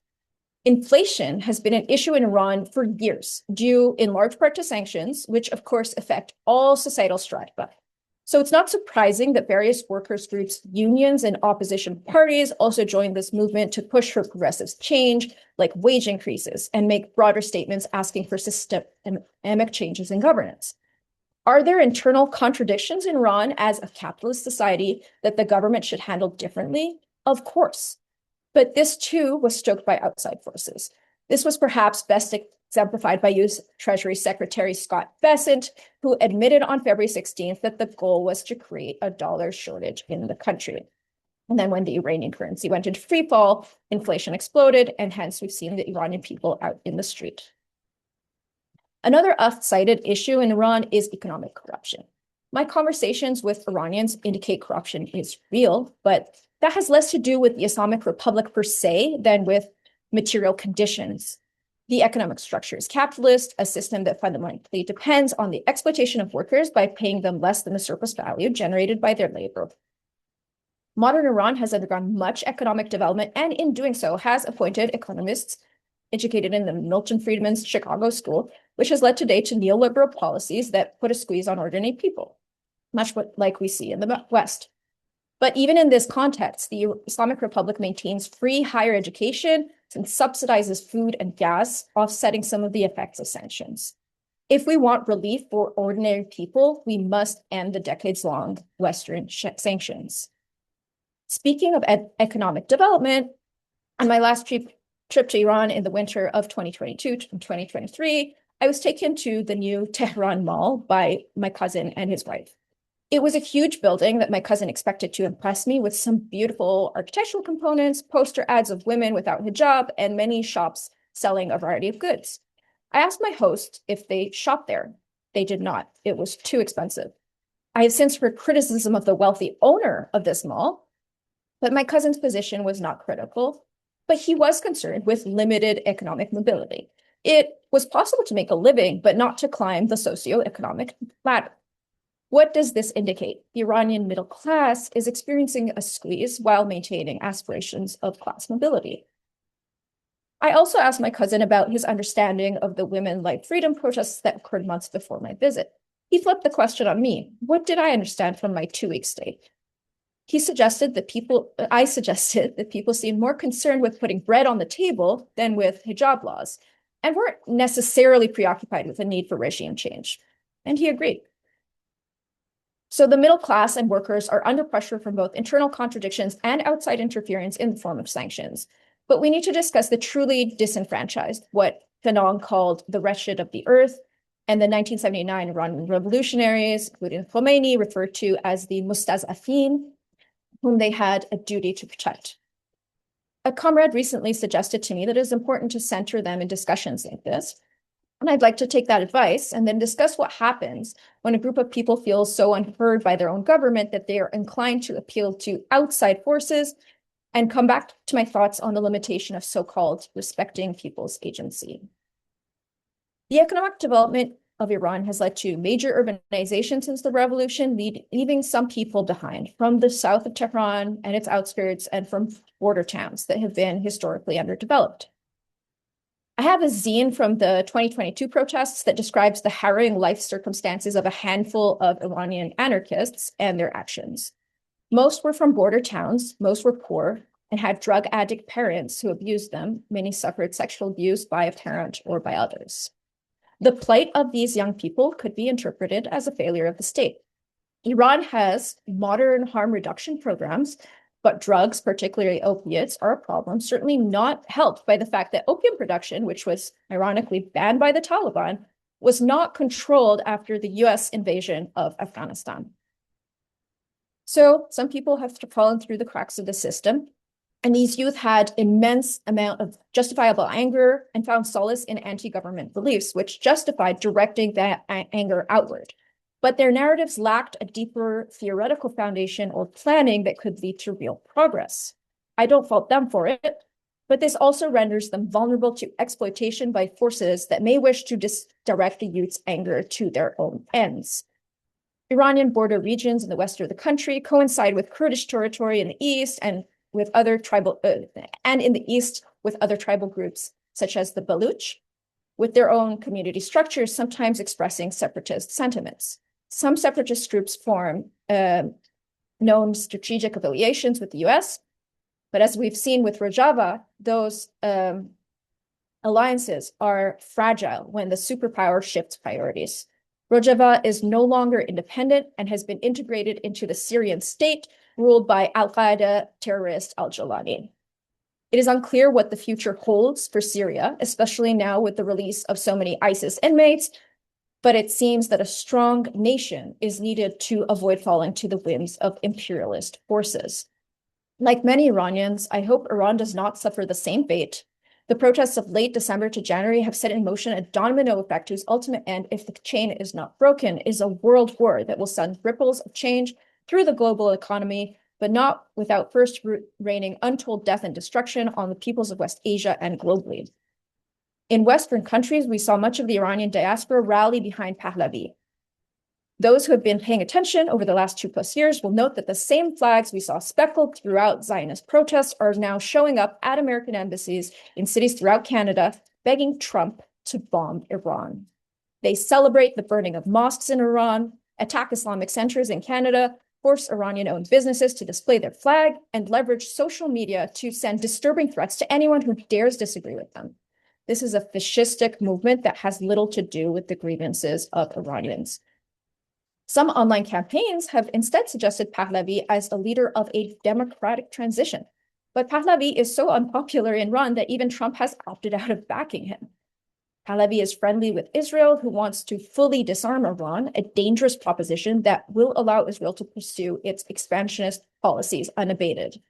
Inflation has been an issue in Iran for years, due in large part to sanctions, which of course affect all societal strata. So it's not surprising that various workers' groups, unions, and opposition parties also joined this movement to push for progressive change, like wage increases, and make broader statements asking for systemic changes in governance. Are there internal contradictions in Iran as a capitalist society that the government should handle differently? Of course. But this too was stoked by outside forces. This was perhaps best exemplified by U.S. Treasury Secretary Scott Bessent, who admitted on February 16th that the goal was to create a dollar shortage in the country. And then when the Iranian currency went into free fall, inflation exploded, and hence we've seen the Iranian people out in the street. Another oft-cited issue in Iran is economic corruption. My conversations with Iranians indicate corruption is real, but that has less to do with the Islamic Republic per se than with material conditions. The economic structure is capitalist, a system that fundamentally depends on the exploitation of workers by paying them less than the surplus value generated by their labor. Modern Iran has undergone much economic development and in doing so has appointed economists educated in the Milton Friedman's Chicago School, which has led today to neoliberal policies that put a squeeze on ordinary people, much like we see in the West. But even in this context, the Islamic Republic maintains free higher education and subsidizes food and gas, offsetting some of the effects of sanctions. If we want relief for ordinary people, we must end the decades-long Western sanctions. Speaking of economic development, on my last trip to Iran in the winter of 2022 to 2023, I was taken to the new Tehran Mall by my cousin and his wife. It was a huge building that my cousin expected to impress me with some beautiful architectural components, poster ads of women without hijab, and many shops selling a variety of goods. I asked my host if they shopped there. They did not. It was too expensive. I have since heard criticism of the wealthy owner of this mall, but my cousin's position was not critical, but he was concerned with limited economic mobility. It was possible to make a living, but not to climb the socioeconomic ladder. What does this indicate? The Iranian middle class is experiencing a squeeze while maintaining aspirations of class mobility. I also asked my cousin about his understanding of the women life freedom protests that occurred months before my visit. He flipped the question on me. What did I understand from my 2-week stay? I suggested that people seemed more concerned with putting bread on the table than with hijab laws, and weren't necessarily preoccupied with the need for regime change. And he agreed. So the middle class and workers are under pressure from both internal contradictions and outside interference in the form of sanctions. But we need to discuss the truly disenfranchised, what Fanon called the wretched of the earth, and the 1979 Iranian revolutionaries, including Khomeini, referred to as the mustazafin, whom they had a duty to protect. A comrade recently suggested to me that it is important to center them in discussions like this. And I'd like to take that advice and then discuss what happens when a group of people feel so unheard by their own government that they are inclined to appeal to outside forces, and come back to my thoughts on the limitation of so-called respecting people's agency. The economic development of Iran has led to major urbanization since the revolution, leaving some people behind from the south of Tehran and its outskirts and from border towns that have been historically underdeveloped. I have a zine from the 2022 protests that describes the harrowing life circumstances of a handful of Iranian anarchists and their actions. Most were from border towns, most were poor, and had drug addict parents who abused them. Many suffered sexual abuse by a parent or by others. The plight of these young people could be interpreted as a failure of the state. Iran has modern harm reduction programs, but drugs, particularly opiates, are a problem, certainly not helped by the fact that opium production, which was ironically banned by the Taliban, was not controlled after the US invasion of Afghanistan. So some people have fallen through the cracks of the system. And these youth had immense amount of justifiable anger and found solace in anti-government beliefs, which justified directing that anger outward. But their narratives lacked a deeper theoretical foundation or planning that could lead to real progress. I don't fault them for it, but this also renders them vulnerable to exploitation by forces that may wish to direct the youth's anger to their own ends. Iranian border regions in the west of the country coincide with Kurdish territory in the east and with other tribal, and in the east with other tribal groups, such as the Baluch, with their own community structures, sometimes expressing separatist sentiments. Some separatist groups form known strategic affiliations with the US, but as we've seen with Rojava, those alliances are fragile when the superpower shifts priorities. Rojava is no longer independent and has been integrated into the Syrian state ruled by al-Qaeda terrorist al-Jawlani. It is unclear what the future holds for Syria, especially now with the release of so many ISIS inmates, but it seems that a strong nation is needed to avoid falling to the whims of imperialist forces. Like many Iranians, I hope Iran does not suffer the same fate. The protests of late December to January have set in motion a domino effect whose ultimate end, if the chain is not broken, is a world war that will send ripples of change through the global economy, but not without first raining untold death and destruction on the peoples of West Asia and globally. In Western countries, we saw much of the Iranian diaspora rally behind Pahlavi. Those who have been paying attention over the last 2+ years will note that the same flags we saw speckled throughout Zionist protests are now showing up at American embassies in cities throughout Canada, begging Trump to bomb Iran. They celebrate the burning of mosques in Iran, attack Islamic centers in Canada, force Iranian-owned businesses to display their flag, and leverage social media to send disturbing threats to anyone who dares disagree with them. This is a fascistic movement that has little to do with the grievances of Iranians. Some online campaigns have instead suggested Pahlavi as a leader of a democratic transition. But Pahlavi is so unpopular in Iran that even Trump has opted out of backing him. Pahlavi is friendly with Israel, who wants to fully disarm Iran, a dangerous proposition that will allow Israel to pursue its expansionist policies unabated.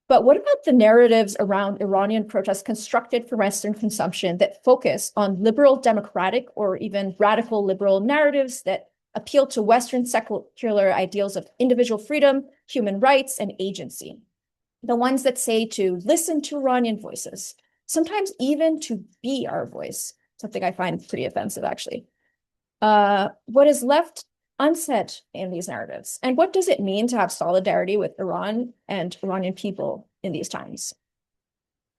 But what about the narratives around Iranian protests constructed for Western consumption that focus on liberal democratic or even radical liberal narratives that appeal to Western secular ideals of individual freedom, human rights, and agency? The ones that say to listen to Iranian voices, sometimes even to be our voice, something I find pretty offensive, actually. What is left unsaid in these narratives? And what does it mean to have solidarity with Iran and Iranian people in these times?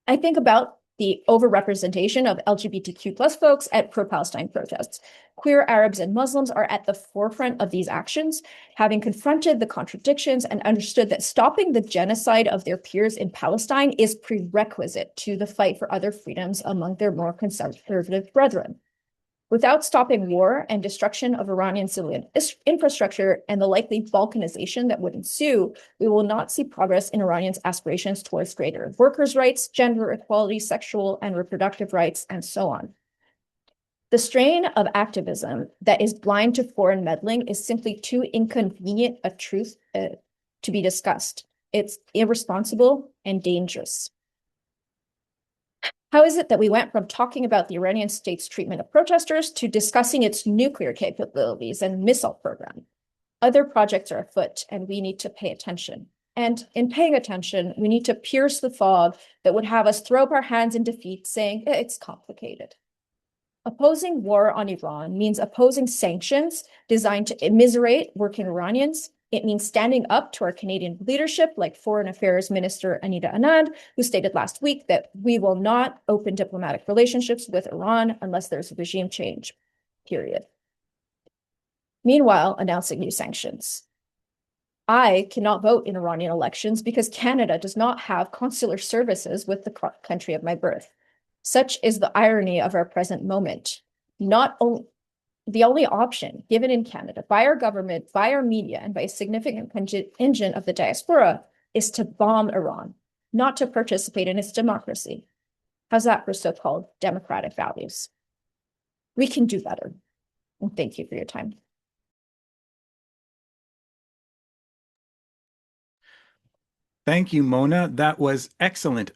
I think about the overrepresentation of LGBTQ+ folks at pro-Palestine protests. Queer Arabs and Muslims are at the forefront of these actions, having confronted the contradictions and understood that stopping the genocide of their peers in Palestine is prerequisite to the fight for other freedoms among their more conservative brethren. Without stopping war and destruction of Iranian civilian infrastructure and the likely balkanization that would ensue, we will not see progress in Iranians' aspirations towards greater workers' rights, gender equality, sexual and reproductive rights, and so on. The strain of activism that is blind to foreign meddling is simply too inconvenient a truth to be discussed. It's irresponsible and dangerous. How is it that we went from talking about the Iranian state's treatment of protesters to discussing its nuclear capabilities and missile program? Other projects are afoot, and we need to pay attention. And in paying attention, we need to pierce the fog that would have us throw up our hands in defeat, saying it's complicated. Opposing war on Iran means opposing sanctions designed to immiserate working Iranians. It means standing up to our Canadian leadership, like Foreign Affairs Minister Anita Anand, who stated last week that we will not open diplomatic relationships with Iran unless there's a regime change, period. Meanwhile, announcing new sanctions. I cannot vote in Iranian elections because Canada does not have consular services with the country of my birth. Such is the irony of our present moment. The only option given in Canada by our government, by our media, and by a significant contingent of the diaspora is to bomb Iran, not to participate in its democracy. How's that for so-called democratic values? We can do better. And thank you for your time. Thank you, Mona. That was excellent.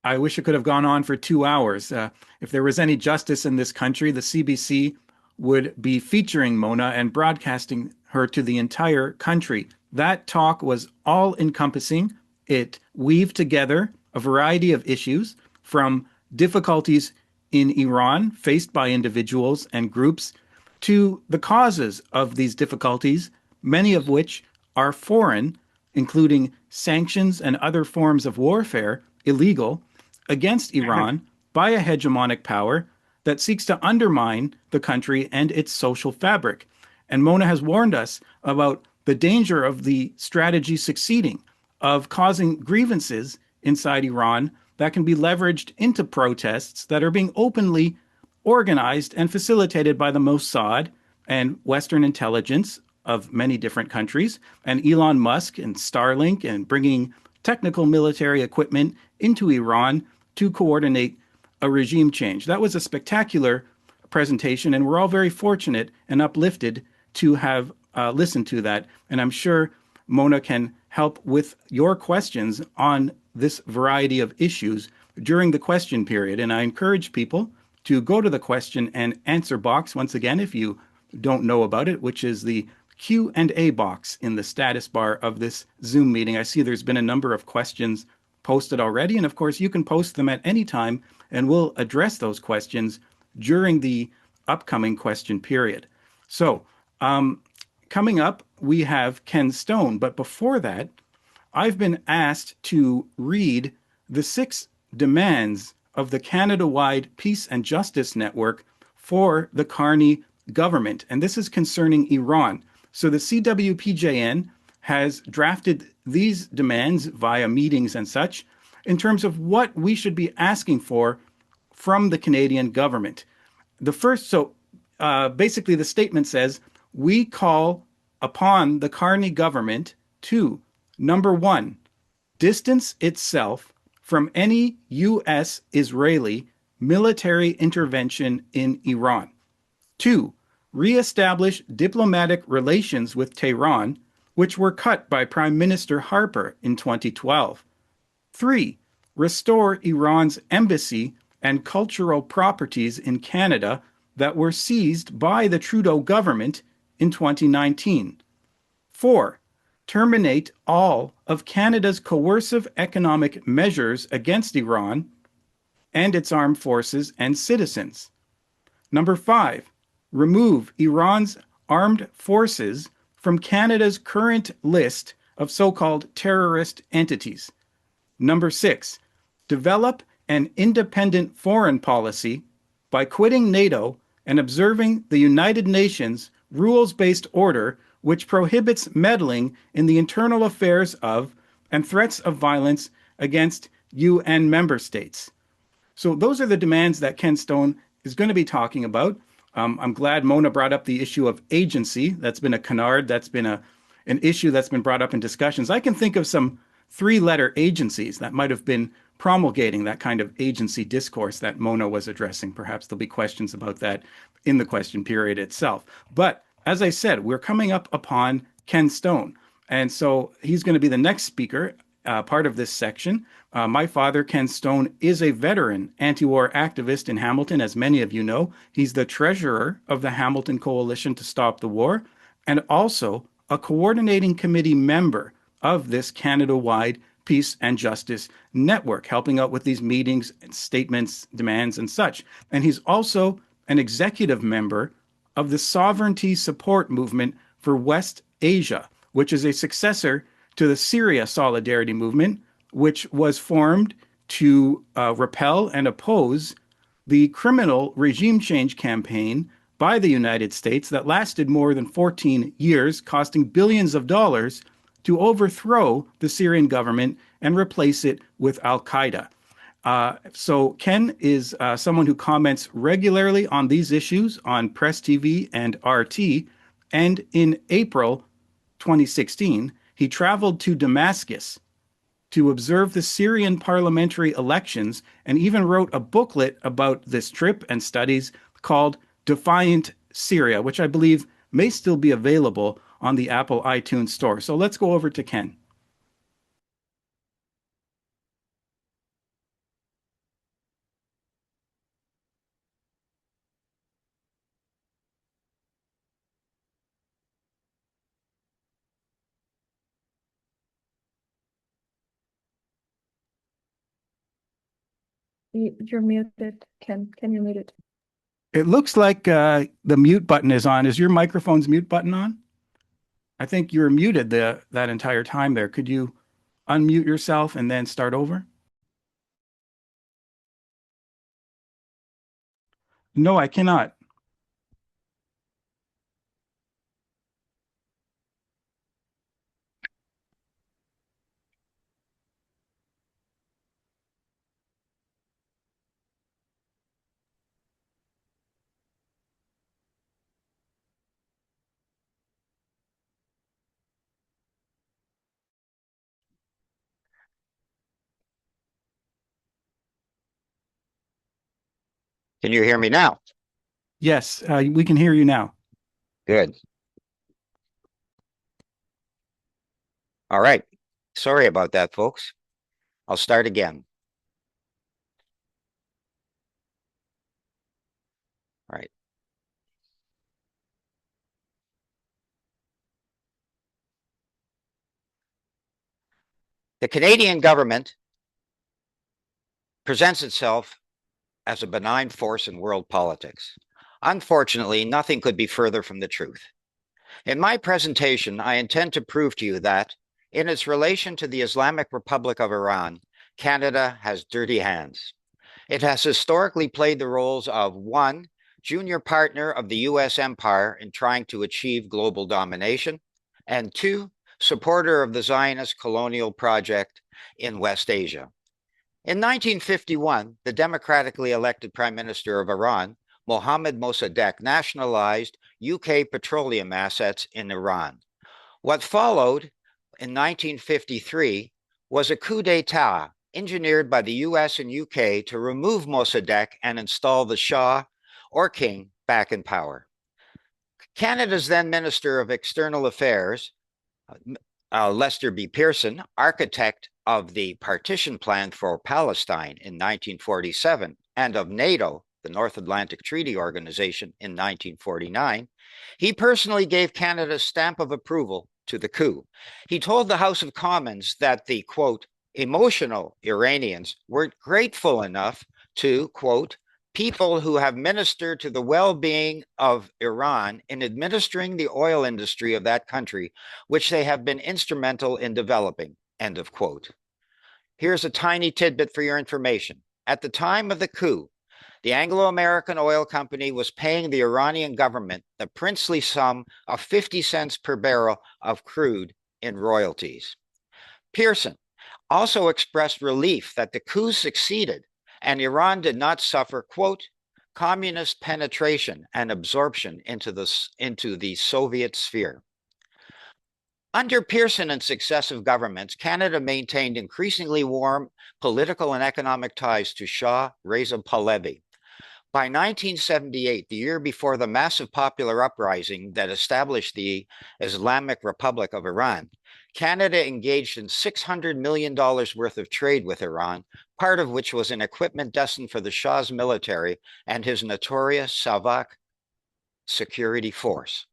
I wish it could have gone on for 2 hours. If there was any justice in this country, the CBC would be featuring Mona and broadcasting her to the entire country. That talk was all-encompassing. It weaved together a variety of issues, from difficulties in Iran faced by individuals and groups to the causes of these difficulties, many of which are foreign, including sanctions and other forms of warfare, illegal, against Iran by a hegemonic power that seeks to undermine the country and its social fabric. And Mona has warned us about the danger of the strategy succeeding, of causing grievances inside Iran that can be leveraged into protests that are being openly organized and facilitated by the Mossad and Western intelligence of many different countries, and Elon Musk and Starlink, and bringing technical military equipment into Iran to coordinate a regime change. That was a spectacular presentation, and we're all very fortunate and uplifted to have listened to that. And I'm sure Mona can help with your questions on this variety of issues during the question period. And I encourage people to go to the question and answer box once again if you don't know about it, which is the Q&A box in the status bar of this Zoom meeting. I see there's been a number of questions posted already, and of course you can post them at any time, and we'll address those questions during the upcoming question period. So, coming up, we have Ken Stone, but before that, I've been asked to read the 6 demands of the Canada-wide Peace and Justice Network for the Carney government, and this is concerning Iran. So the CWPJN has drafted these demands via meetings and such in terms of what we should be asking for from the Canadian government. The first, basically the statement says, we call upon the Carney government to, number 1, distance itself from any U.S.-Israeli military intervention in Iran. 2, reestablish diplomatic relations with Tehran, which were cut by Prime Minister Harper in 2012. 3, restore Iran's embassy and cultural properties in Canada that were seized by the Trudeau government in 2019. 4, terminate all of Canada's coercive economic measures against Iran and its armed forces and citizens. Number 5, remove Iran's armed forces from Canada's current list of so-called terrorist entities. Number 6, develop an independent foreign policy by quitting NATO and observing the United Nations rules-based order which prohibits meddling in the internal affairs of and threats of violence against UN member states. So those are the demands that Ken Stone is going to be talking about. I'm glad Mona brought up the issue of agency. That's been a canard. That's been an issue that's been brought up in discussions. I can think of some 3-letter agencies that might have been promulgating that kind of agency discourse that Mona was addressing. Perhaps there'll be questions about that in the question period itself. But as I said, we're coming up upon Ken Stone. And so he's going to be the next speaker, part of this section. My father, Ken Stone, is a veteran anti-war activist in Hamilton, as many of you know. He's the treasurer of the Hamilton Coalition to Stop the War, and also a coordinating committee member of this Canada-wide Peace and Justice Network, helping out with these meetings, statements, demands, and such. And he's also an executive member of the Sovereignty Support Movement for West Asia, which is a successor to the Syria Solidarity Movement, which was formed to repel and oppose the criminal regime change campaign by the United States that lasted more than 14 years, costing billions of dollars to overthrow the Syrian government and replace it with Al-Qaeda. So Ken is someone who comments regularly on these issues on Press TV and RT. And in April 2016, he traveled to Damascus to observe the Syrian parliamentary elections and even wrote a booklet about this trip and studies called Defiant Syria, which I believe may still be available on the Apple iTunes store. So let's go over to Ken. You're muted, Ken. Can you mute it? It looks like the mute button is on. Is your microphone's mute button on? I think you were muted that entire time there. Could you unmute yourself and then start over? No, I cannot. Can you hear me now? Yes, we can hear you now. Good. All right. Sorry about that, folks. I'll start again. All right. The Canadian government presents itself as a benign force in world politics. Unfortunately, nothing could be further from the truth. In my presentation, I intend to prove to you that, in its relation to the Islamic Republic of Iran, Canada has dirty hands. It has historically played the roles of one, junior partner of the US empire in trying to achieve global domination, and two, supporter of the Zionist colonial project in West Asia. In 1951, the democratically elected Prime Minister of Iran, Mohammad Mossadegh, nationalized UK petroleum assets in Iran. What followed in 1953 was a coup d'etat engineered by the US and UK to remove Mossadegh and install the Shah or King back in power. Canada's then Minister of External Affairs, Lester B. Pearson, architect of the partition plan for Palestine in 1947 and of NATO, the North Atlantic Treaty Organization, in 1949, he personally gave Canada's stamp of approval to the coup. He told the House of Commons that the, quote, emotional Iranians weren't grateful enough to, quote, people who have ministered to the well-being of Iran in administering the oil industry of that country, which they have been instrumental in developing, end of quote. Here's a tiny tidbit for your information. At the time of the coup, the Anglo-American Oil Company was paying the Iranian government the princely sum of 50 cents per barrel of crude in royalties. Pearson also expressed relief that the coup succeeded and Iran did not suffer, quote, communist penetration and absorption into the Soviet sphere. Under Pearson and successive governments, Canada maintained increasingly warm political and economic ties to Shah Reza Pahlavi. By 1978, the year before the massive popular uprising that established the Islamic Republic of Iran, Canada engaged in $600 million worth of trade with Iran, part of which was in equipment destined for the Shah's military and his notorious Savak security force.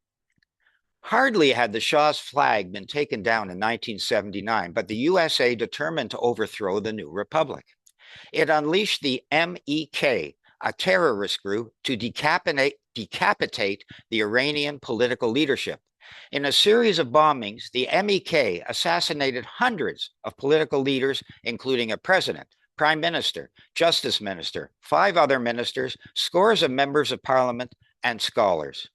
Hardly had the Shah's flag been taken down in 1979, but the USA determined to overthrow the new republic. It unleashed the MEK, a terrorist group, to decapitate the Iranian political leadership. In a series of bombings, the MEK assassinated hundreds of political leaders, including a president, prime minister, justice minister, 5 other ministers, scores of members of parliament, and scholars.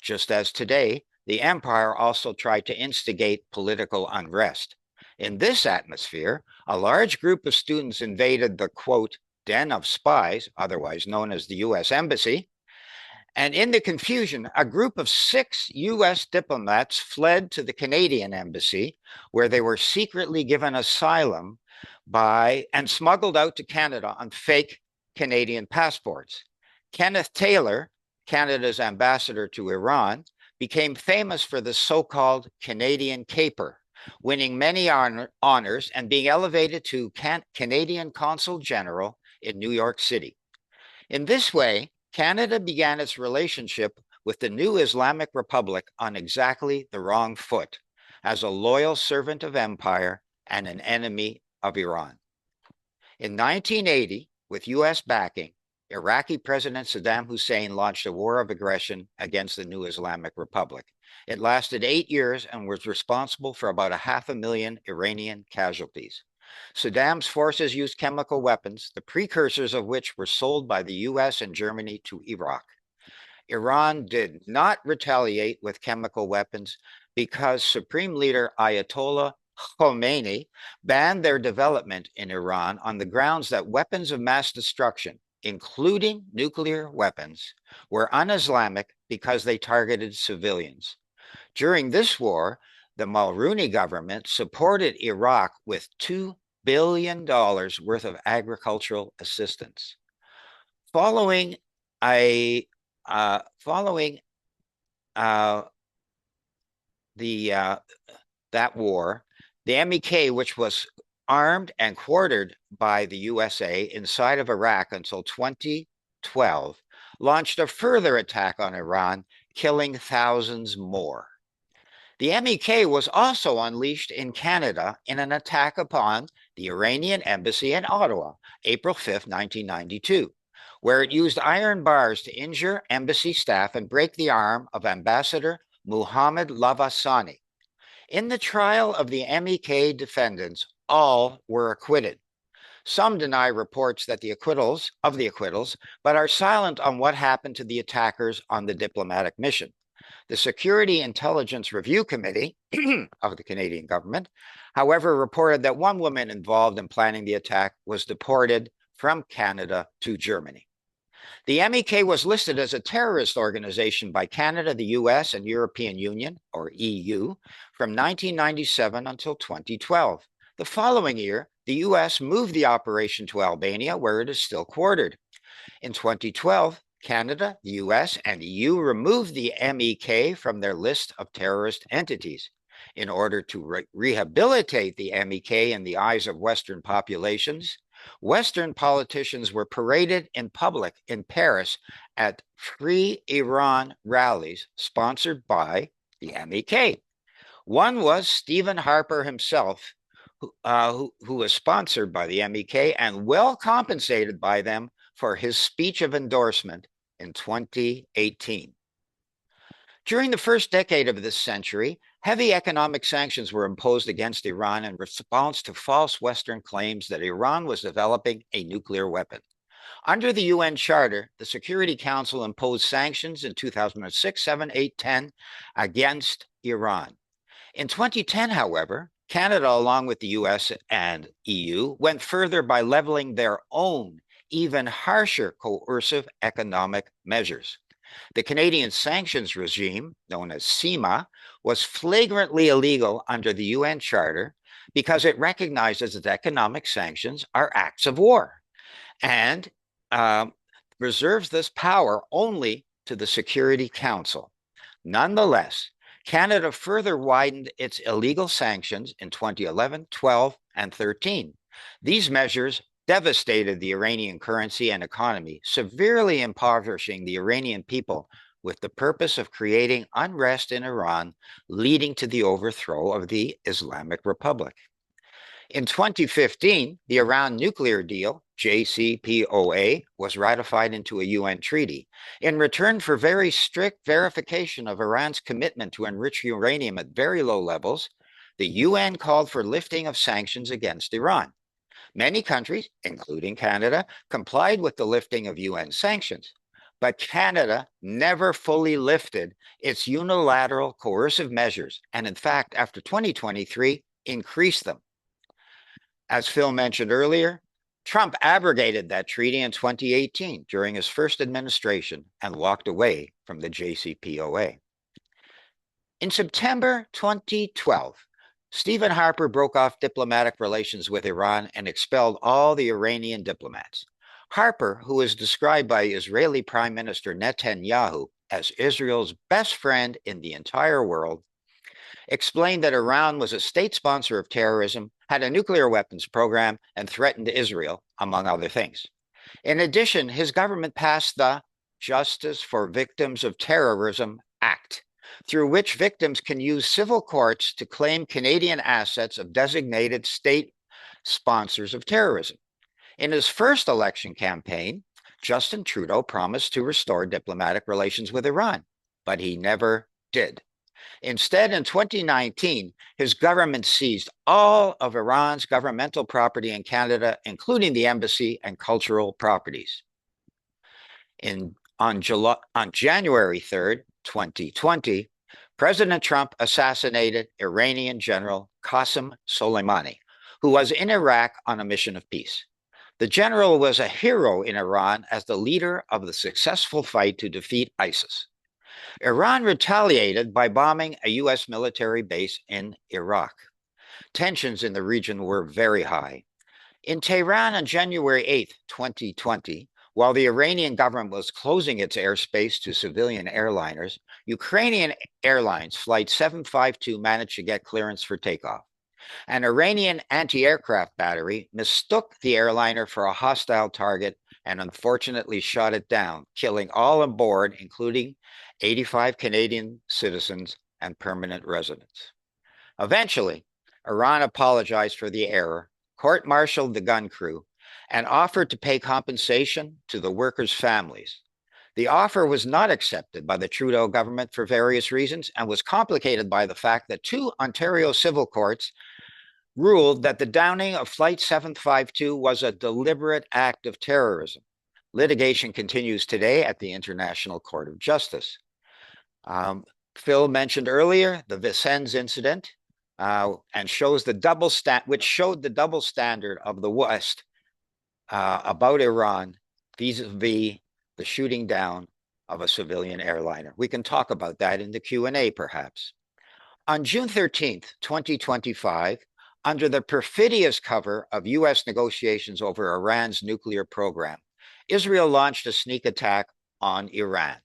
Just as today, the empire also tried to instigate political unrest. In this atmosphere, a large group of students invaded the, quote, den of spies, otherwise known as the US Embassy, and in the confusion, a group of 6 US diplomats fled to the Canadian Embassy, where they were secretly given asylum and smuggled out to Canada on fake Canadian passports. Kenneth Taylor, Canada's ambassador to Iran, became famous for the so-called Canadian Caper, winning many honors and being elevated to Canadian Consul General in New York City. In this way, Canada began its relationship with the new Islamic Republic on exactly the wrong foot, as a loyal servant of empire and an enemy of Iran. In 1980, with US backing, Iraqi President Saddam Hussein launched a war of aggression against the new Islamic Republic. It lasted 8 years and was responsible for about 500,000 Iranian casualties. Saddam's forces used chemical weapons, the precursors of which were sold by the US and Germany to Iraq. Iran did not retaliate with chemical weapons because Supreme Leader Ayatollah Khomeini banned their development in Iran on the grounds that weapons of mass destruction, including nuclear weapons, were un-Islamic because they targeted civilians. During this war, the Mulrooney government supported Iraq with $2 billion worth of agricultural assistance. Following following that war, the MEK, which was armed and quartered by the USA inside of Iraq until 2012, launched a further attack on Iran, killing thousands more. The MEK was also unleashed in Canada in an attack upon the Iranian embassy in Ottawa, April 5, 1992, where it used iron bars to injure embassy staff and break the arm of Ambassador Muhammad Lavasani. In the trial of the MEK defendants, all were acquitted. Some deny reports that the acquittals, but are silent on what happened to the attackers on the diplomatic mission. The Security Intelligence Review Committee of the Canadian government, however, reported that one woman involved in planning the attack was deported from Canada to Germany. The MEK was listed as a terrorist organization by Canada, the US, and European Union, or EU, from 1997 until 2012. The following year, the US moved the operation to Albania, where it is still quartered. In 2012, Canada, the US, and EU removed the MEK from their list of terrorist entities. In order to rehabilitate the MEK in the eyes of Western populations, Western politicians were paraded in public in Paris at Free Iran rallies sponsored by the MEK. One was Stephen Harper himself, who was sponsored by the MEK and well compensated by them for his speech of endorsement in 2018. During the first decade of this century, heavy economic sanctions were imposed against Iran in response to false Western claims that Iran was developing a nuclear weapon. Under the UN Charter, the Security Council imposed sanctions in 2006, 7, 8, 10 against Iran. In 2010, however, Canada, along with the US and EU, went further by leveling their own, even harsher coercive economic measures. The Canadian sanctions regime, known as CIMA, was flagrantly illegal under the UN Charter because it recognizes that economic sanctions are acts of war and reserves this power only to the Security Council. Nonetheless, Canada further widened its illegal sanctions in 2011, 12, and 13. These measures devastated the Iranian currency and economy, severely impoverishing the Iranian people with the purpose of creating unrest in Iran, leading to the overthrow of the Islamic Republic. In 2015, the Iran nuclear deal, JCPOA, was ratified into a UN treaty. In return for very strict verification of Iran's commitment to enrich uranium at very low levels, the UN called for lifting of sanctions against Iran. Many countries, including Canada, complied with the lifting of UN sanctions, but Canada never fully lifted its unilateral coercive measures, and in fact, after 2023, increased them. As Phil mentioned earlier, Trump abrogated that treaty in 2018 during his first administration and walked away from the JCPOA. In September 2012, Stephen Harper broke off diplomatic relations with Iran and expelled all the Iranian diplomats. Harper, who is described by Israeli Prime Minister Netanyahu as Israel's best friend in the entire world, explained that Iran was a state sponsor of terrorism, had a nuclear weapons program, and threatened Israel, among other things. In addition, his government passed the Justice for Victims of Terrorism Act, through which victims can use civil courts to claim Canadian assets of designated state sponsors of terrorism. In his first election campaign, Justin Trudeau promised to restore diplomatic relations with Iran, but he never did. Instead, in 2019, his government seized all of Iran's governmental property in Canada, including the embassy and cultural properties. On January 3rd, 2020, President Trump assassinated Iranian General Qasem Soleimani, who was in Iraq on a mission of peace. The general was a hero in Iran as the leader of the successful fight to defeat ISIS. Iran retaliated by bombing a U.S. military base in Iraq. Tensions in the region were very high. In Tehran on January 8, 2020, While the Iranian government was closing its airspace to civilian airliners, Ukrainian Airlines Flight 752 managed to get clearance for takeoff. An Iranian anti-aircraft battery mistook the airliner for a hostile target and unfortunately shot it down, killing all on board, including 85 Canadian citizens and permanent residents. Eventually, Iran apologized for the error, court-martialed the gun crew, and offered to pay compensation to the workers' families. The offer was not accepted by the Trudeau government for various reasons and was complicated by the fact that two Ontario civil courts ruled that the downing of Flight 752 was a deliberate act of terrorism. Litigation continues today at the International Court of Justice. Phil mentioned earlier the Vincennes incident, and shows the which showed the double standard of the West about Iran vis-a-vis the shooting down of a civilian airliner. We can talk about that in the Q&A perhaps. On June 13th, 2025, under the perfidious cover of US negotiations over Iran's nuclear program, Israel launched a sneak attack on Iran.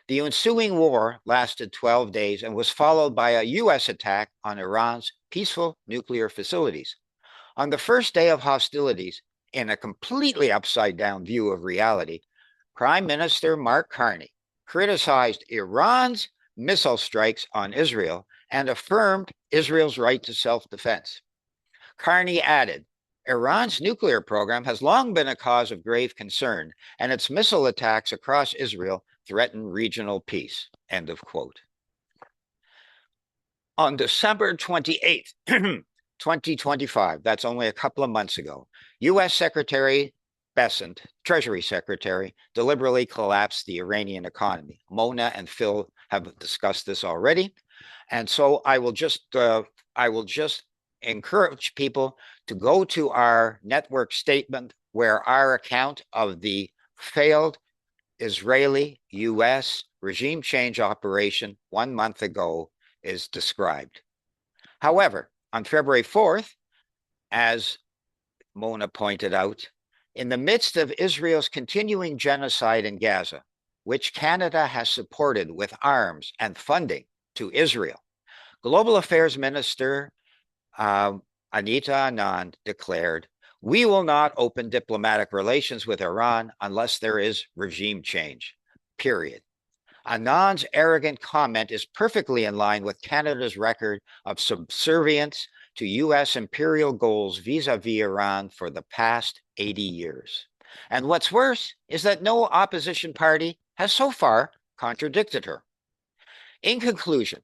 The ensuing war lasted 12 days and was followed by a US attack on Iran's peaceful nuclear facilities. On the first day of hostilities, in a completely upside-down view of reality, Prime Minister Mark Carney criticized Iran's missile strikes on Israel and affirmed Israel's right to self-defense. Carney added, Iran's nuclear program has long been a cause of grave concern, and its missile attacks across Israel threaten regional peace. End of quote. On December 28th, 2025, that's only a couple of months ago, U.S. Secretary Bessent, Treasury Secretary, deliberately collapsed the Iranian economy. Mona and Phil have discussed this already. And so I will just encourage people to go to our network statement where our account of the failed Israeli-US regime change operation 1 month ago is described. However, on February 4th, as Mona pointed out, in the midst of Israel's continuing genocide in Gaza, which Canada has supported with arms and funding to Israel, Global Affairs Minister Anita Anand declared, "We will not open diplomatic relations with Iran unless there is regime change, period." Anand's arrogant comment is perfectly in line with Canada's record of subservience to US imperial goals vis-a-vis Iran for the past 80 years. And what's worse is that no opposition party has so far contradicted her. In conclusion,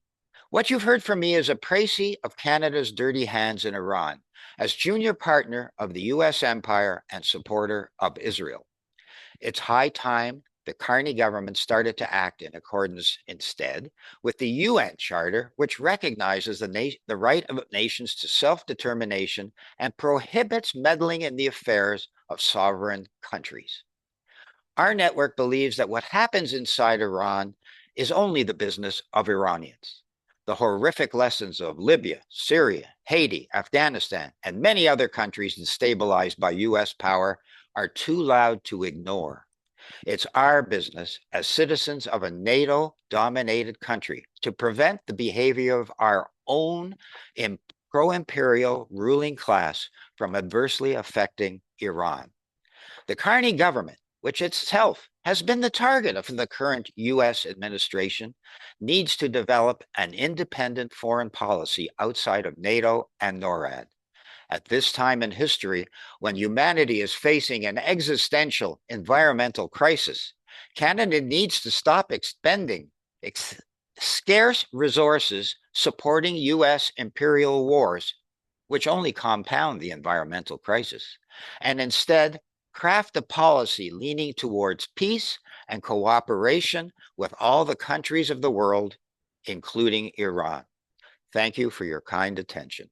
what you've heard from me is a précis of Canada's dirty hands in Iran as junior partner of the US empire and supporter of Israel. It's high time the Carney government started to act in accordance instead with the UN Charter, which recognizes the right of nations to self-determination and prohibits meddling in the affairs of sovereign countries. Our network believes that what happens inside Iran is only the business of Iranians. The horrific lessons of Libya, Syria, Haiti, Afghanistan, and many other countries destabilized by US power are too loud to ignore. It's our business as citizens of a NATO-dominated country to prevent the behavior of our own pro-imperial ruling class from adversely affecting Iran. The Carney government, which itself has been the target of the current US administration, needs to develop an independent foreign policy outside of NATO and NORAD. At this time in history, when humanity is facing an existential environmental crisis, Canada needs to stop expending scarce resources supporting US imperial wars, which only compound the environmental crisis, and instead craft a policy leaning towards peace and cooperation with all the countries of the world, including Iran. Thank you for your kind attention.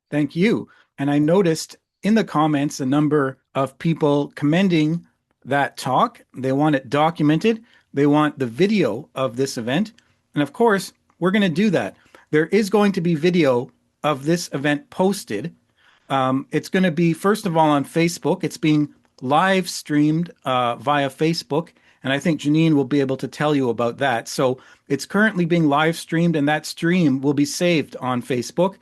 Thank you. And I noticed in the comments a number of people commending that talk. They want it documented. They want the video of this event. And of course, we're going to do that. There is going to be video of this event posted It's going to be, first of all, on Facebook. It's being live streamed via Facebook. And I think Janine will be able to tell you about that. So it's currently being live streamed, and that stream will be saved on Facebook.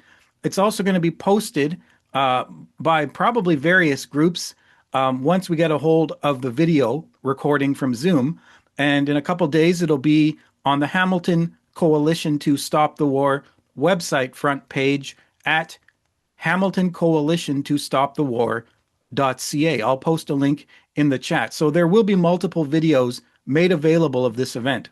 It's also going to be posted by probably various groups once we get a hold of the video recording from Zoom. And in a couple days, it'll be on the Hamilton Coalition to Stop the War website front page at Hamilton Coalition to Stop the War.ca. I'll post a link in the chat. So there will be multiple videos made available of this event.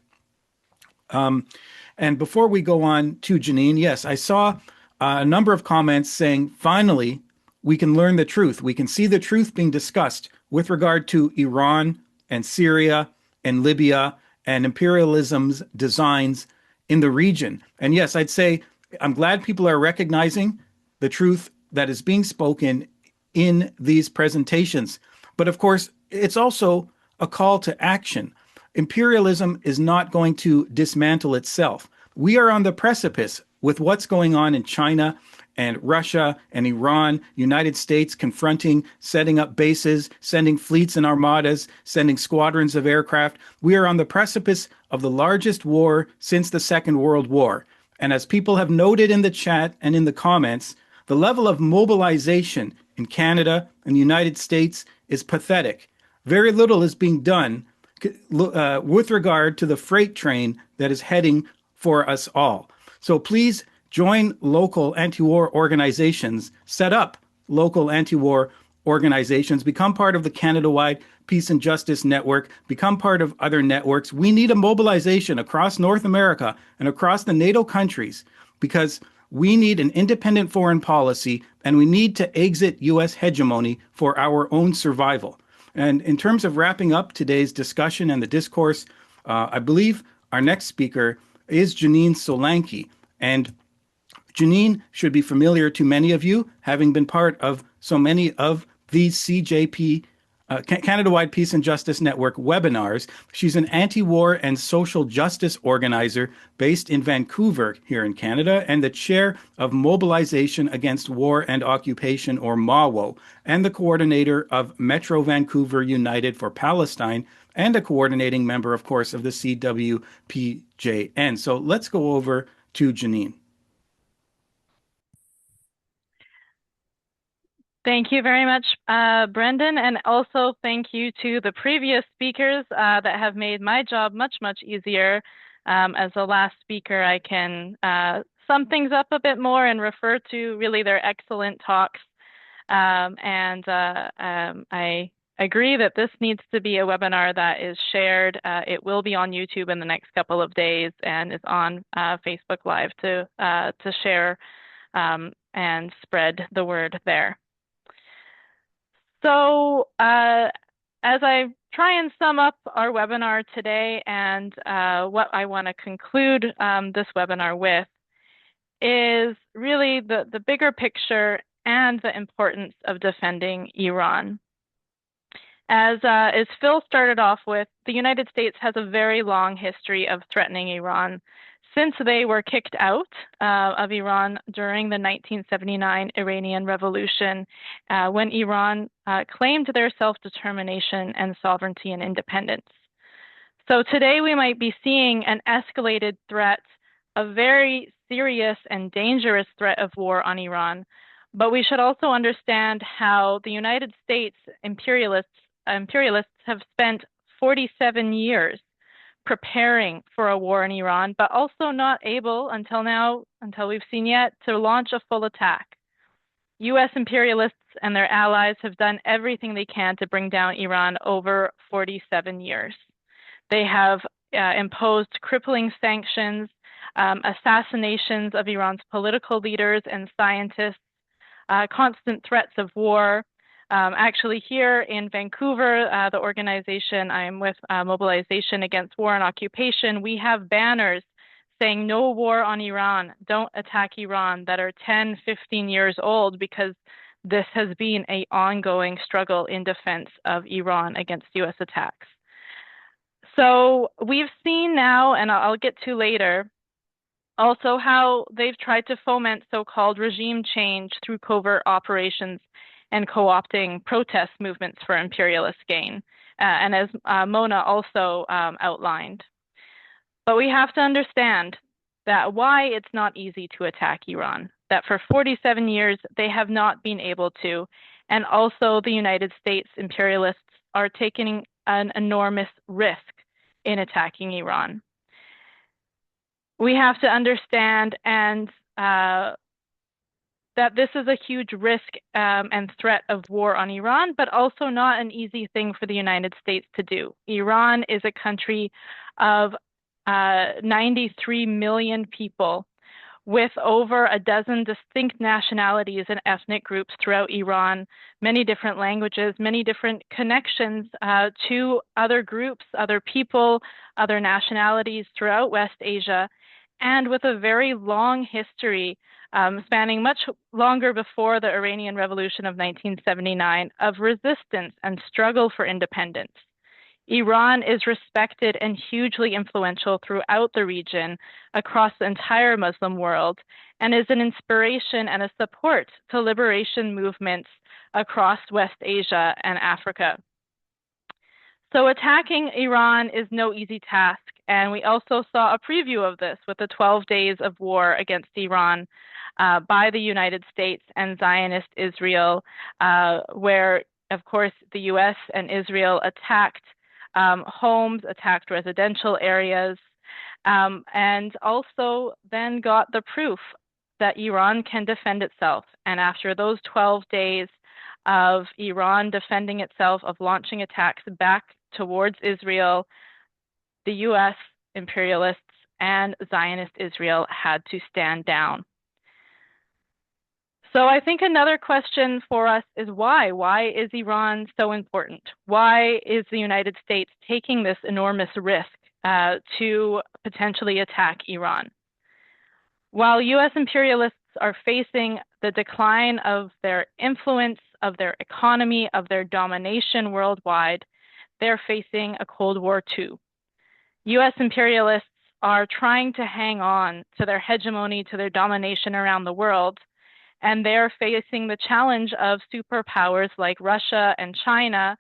And before we go on to Janine, yes, I saw a number of comments saying, finally, we can learn the truth. We can see the truth being discussed with regard to Iran and Syria and Libya and imperialism's designs in the region. And yes, I'd say I'm glad people are recognizing the truth that is being spoken in these presentations. But of course, it's also a call to action. Imperialism is not going to dismantle itself. We are on the precipice with what's going on in China and Russia and Iran, United States confronting, setting up bases, sending fleets and armadas, sending squadrons of aircraft. We are on the precipice of the largest war since the Second World War. And as people have noted in the chat and in the comments, the level of mobilization in Canada and the United States is pathetic. Very little is being done with regard to the freight train that is heading for us all. So please join local anti-war organizations, set up local anti-war organizations, become part of the Canada-wide Peace and Justice Network, become part of other networks. We need a mobilization across North America and across the NATO countries because we need an independent foreign policy and we need to exit U.S. hegemony for our own survival. And in terms of wrapping up today's discussion and the discourse, I believe our next speaker is Janine Solanki. And Janine should be familiar to many of you, having been part of so many of these CJP, Canada-wide Peace and Justice Network webinars. She's an anti-war and social justice organizer based in Vancouver here in Canada and the chair of Mobilization Against War and Occupation, or MAWO, and the coordinator of Metro Vancouver United for Palestine and a coordinating member, of course, of the CWPJN. So let's go over to Janine. Thank you very much, Brendan, and also thank you to the previous speakers that have made my job much, much easier. As the last speaker, I can sum things up a bit more and refer to really their excellent talks. I agree that this needs to be a webinar that is shared. It will be on YouTube in the next couple of days and is on Facebook Live to share and spread the word there. So as I try and sum up our webinar today and what I want to conclude this webinar with is really the bigger picture and the importance of defending Iran. As Phil started off with, the United States has a very long history of threatening Iran. Since they were kicked out of Iran during the 1979 Iranian Revolution, when Iran claimed their self-determination and sovereignty and independence. So today we might be seeing an escalated threat, a very serious and dangerous threat of war on Iran. But we should also understand how the United States imperialists have spent 47 years preparing for a war in Iran, but also not able until we've seen yet, to launch a full attack. US imperialists and their allies have done everything they can to bring down Iran over 47 years. They have imposed crippling sanctions, assassinations of Iran's political leaders and scientists, constant threats of war. Actually, here in Vancouver, the organization I'm with, Mobilization Against War and Occupation, we have banners saying no war on Iran, don't attack Iran, that are 10, 15 years old, because this has been an ongoing struggle in defense of Iran against US attacks. So we've seen now, and I'll get to later, Also, how they've tried to foment so-called regime change through covert operations and co-opting protest movements for imperialist gain, and as Mona also outlined. But we have to understand that why it's not easy to attack Iran, that for 47 years they have not been able to, and also the United States imperialists are taking an enormous risk in attacking Iran. We have to understand that this is a huge risk and threat of war on Iran, but also not an easy thing for the United States to do. Iran is a country of 93 million people with over a dozen distinct nationalities and ethnic groups throughout Iran, many different languages, many different connections to other groups, other people, other nationalities throughout West Asia, and with a very long history spanning much longer before the Iranian Revolution of 1979 of resistance and struggle for independence. Iran is respected and hugely influential throughout the region, across the entire Muslim world, and is an inspiration and a support to liberation movements across West Asia and Africa. So attacking Iran is no easy task, and we also saw a preview of this with the 12 days of war against Iran by the United States and Zionist Israel, where, of course, the US and Israel attacked homes, attacked residential areas, and also then got the proof that Iran can defend itself. And after those 12 days of Iran defending itself, of launching attacks back towards Israel, the US imperialists and Zionist Israel had to stand down. So I think another question for us is why? Why is Iran so important? Why is the United States taking this enormous risk to potentially attack Iran? While US imperialists are facing the decline of their influence, of their economy, of their domination worldwide, they're facing a Cold War too. US imperialists are trying to hang on to their hegemony, to their domination around the world, and they're facing the challenge of superpowers like Russia and China,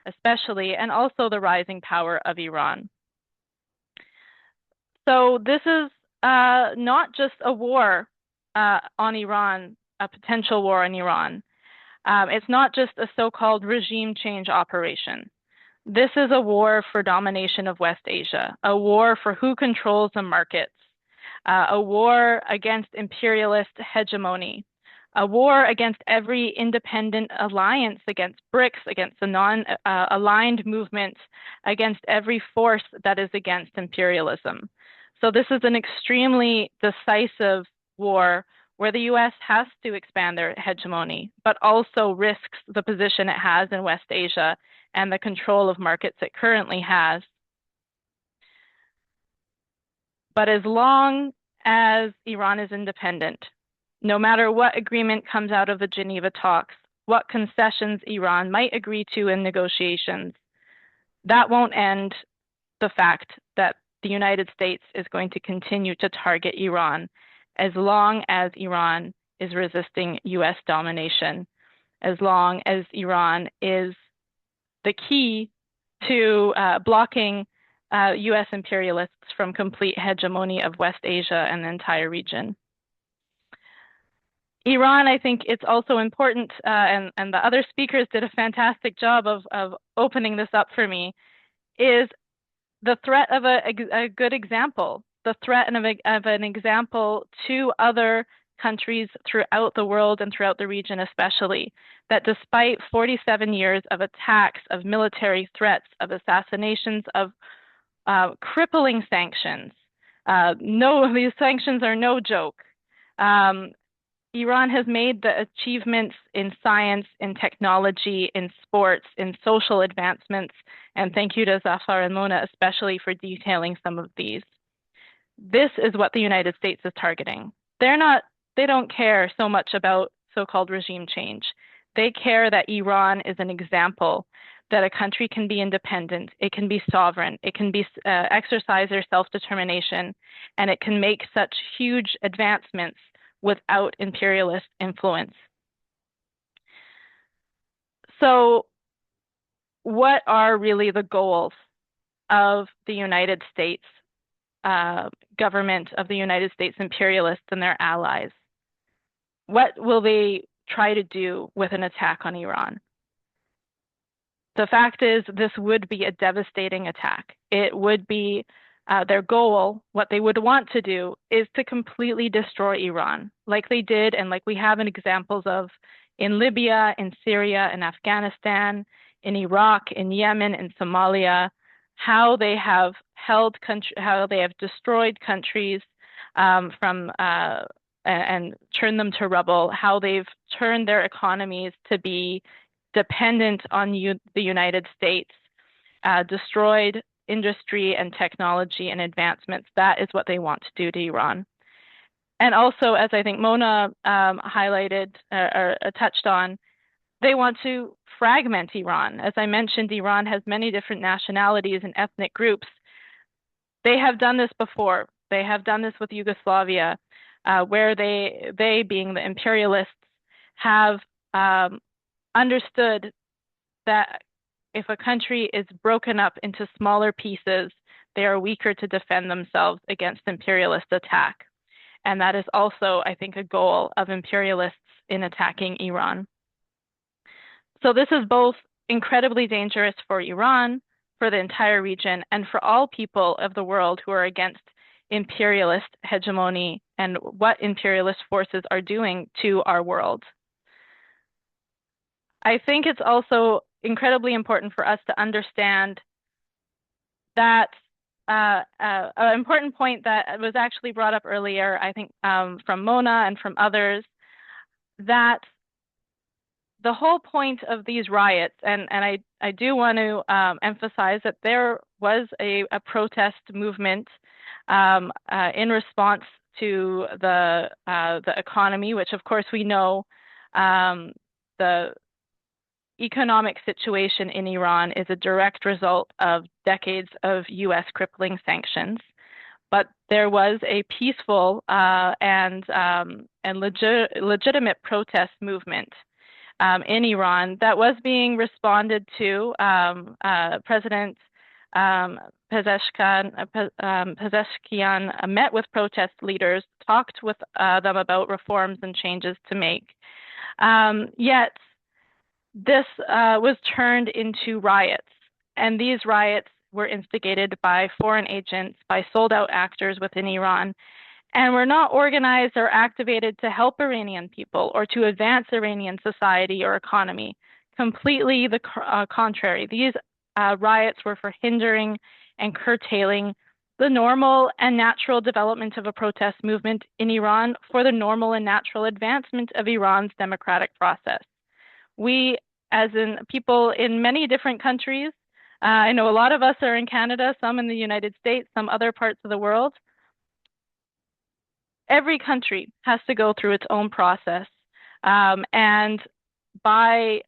especially, and also the rising power of Iran. So this is not just a war on Iran, a potential war on Iran. It's not just a so-called regime change operation. This is a war for domination of West Asia, a war for who controls the markets, a war against imperialist hegemony, a war against every independent alliance, against BRICS, against the non-aligned movements, against every force that is against imperialism. So this is an extremely decisive war where the US has to expand their hegemony, but also risks the position it has in West Asia and the control of markets it currently has. But as long as Iran is independent, no matter what agreement comes out of the Geneva talks, what concessions Iran might agree to in negotiations, that won't end the fact that the United States is going to continue to target Iran as long as Iran is resisting US domination, as long as Iran is the key to blocking US imperialists from complete hegemony of West Asia and the entire region. Iran, I think it's also important, and the other speakers did a fantastic job of opening this up for me, is the threat of a good example, the threat of an example to other countries throughout the world and throughout the region especially, that despite 47 years of attacks, of military threats, of assassinations, of crippling sanctions, these sanctions are no joke. Iran has made the achievements in science, in technology, in sports, in social advancements, and thank you to Zafar and Mona especially for detailing some of these. This is what the United States is targeting. They don't care so much about so-called regime change. They care that Iran is an example, that a country can be independent, it can be sovereign, it can be exercise their self-determination, and it can make such huge advancements without imperialist influence. So what are really the goals of the United States government, of the United States imperialists and their allies? What will they try to do with an attack on Iran? The fact is, this would be a devastating attack. It would be their goal, what they would want to do, is to completely destroy Iran, like they did and like we have examples of in Libya, in Syria, in Afghanistan, in Iraq, in Yemen, in Somalia, how they have how they have destroyed countries and turned them to rubble, how they've turned their economies to be dependent on the United States, destroyed industry and technology and advancements. That is what they want to do to Iran. And also, as I think Mona highlighted or touched on, they want to fragment Iran. As I mentioned, Iran has many different nationalities and ethnic groups. They have done this before. They have done this with Yugoslavia, where they being the imperialists, have understood that if a country is broken up into smaller pieces, they are weaker to defend themselves against imperialist attack. And that is also, I think, a goal of imperialists in attacking Iran. So this is both incredibly dangerous for Iran, for the entire region, and for all people of the world who are against imperialist hegemony and what imperialist forces are doing to our world. I think it's also incredibly important for us to understand that an important point that was actually brought up earlier, I think from Mona and from others, that the whole point of these riots, and I do want to emphasize that there was a protest movement in response to the economy, which of course we know the economic situation in Iran is a direct result of decades of U.S. crippling sanctions. But there was a peaceful and legitimate protest movement in Iran that was being responded to. President Pezeshkian met with protest leaders, talked with them about reforms and changes to make. Yet this was turned into riots, and these riots were instigated by foreign agents, by sold-out actors within Iran, and were not organized or activated to help Iranian people or to advance Iranian society or economy. Completely the contrary. These riots were for hindering and curtailing the normal and natural development of a protest movement in Iran for the normal and natural advancement of Iran's democratic process. We, as in people in many different countries, I know a lot of us are in Canada, some in the United States, some other parts of the world. Every country has to go through its own process. And by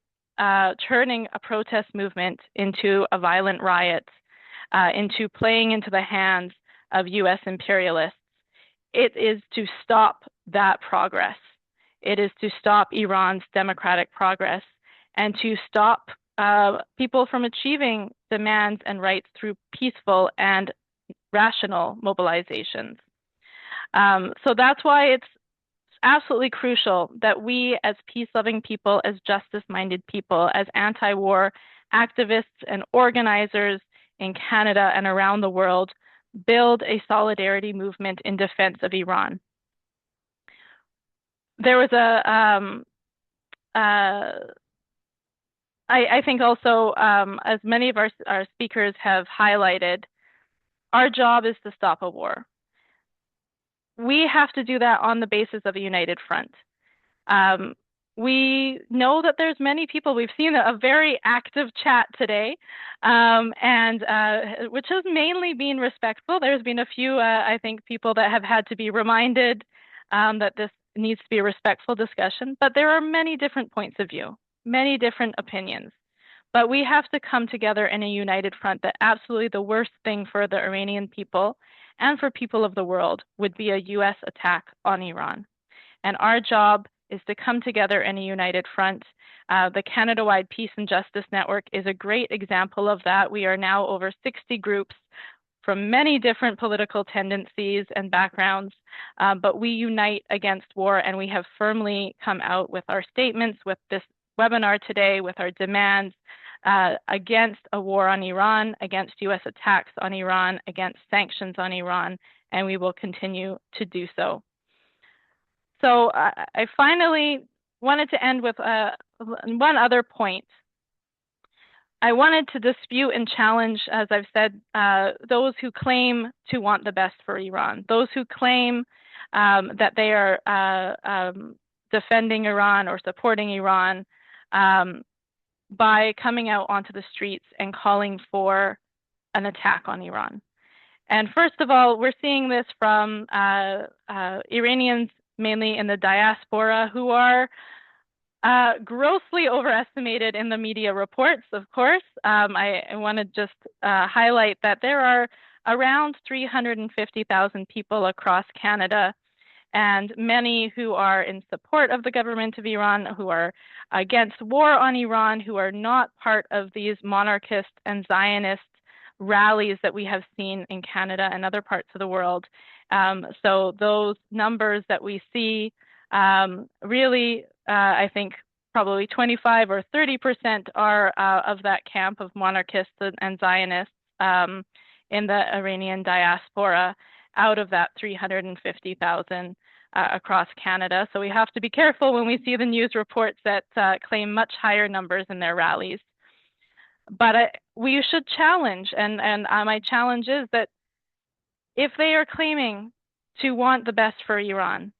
turning a protest movement into a violent riot, into playing into the hands of US imperialists, it is to stop that progress. It is to stop Iran's democratic progress and to stop people from achieving demands and rights through peaceful and rational mobilizations. So that's why it's absolutely crucial that we as peace-loving people, as justice-minded people, as anti-war activists and organizers in Canada and around the world build a solidarity movement in defense of Iran. There was I think also, as many of our speakers have highlighted, our job is to stop a war. We have to do that on the basis of a united front. We know that there's many people, we've seen a very active chat today, which has mainly been respectful. There's been a few, I think, people that have had to be reminded that this needs to be a respectful discussion, but there are many different points of view, many different opinions. But we have to come together in a united front that absolutely the worst thing for the Iranian people and for people of the world would be a US attack on Iran. And our job is to come together in a united front. The Canada-wide Peace and Justice Network is a great example of that. We are now over 60 groups from many different political tendencies and backgrounds, but we unite against war, and we have firmly come out with our statements, with this webinar today, with our demands against a war on Iran, against US attacks on Iran, against sanctions on Iran, and we will continue to do so. So I finally wanted to end with one other point. I wanted to dispute and challenge, as I've said, those who claim to want the best for Iran, those who claim that they are defending Iran or supporting Iran by coming out onto the streets and calling for an attack on Iran. And first of all, we're seeing this from Iranians, mainly in the diaspora, who are grossly overestimated in the media reports, of course. I want to just highlight that there are around 350,000 people across Canada, and many who are in support of the government of Iran, who are against war on Iran, who are not part of these monarchist and Zionist rallies that we have seen in Canada and other parts of the world. So those numbers that we see really, I think probably 25 or 30% are of that camp of monarchists and Zionists in the Iranian diaspora out of that 350,000 across Canada. So we have to be careful when we see the news reports that claim much higher numbers in their rallies. But we should challenge, and my challenge is that if they are claiming to want the best for Iran,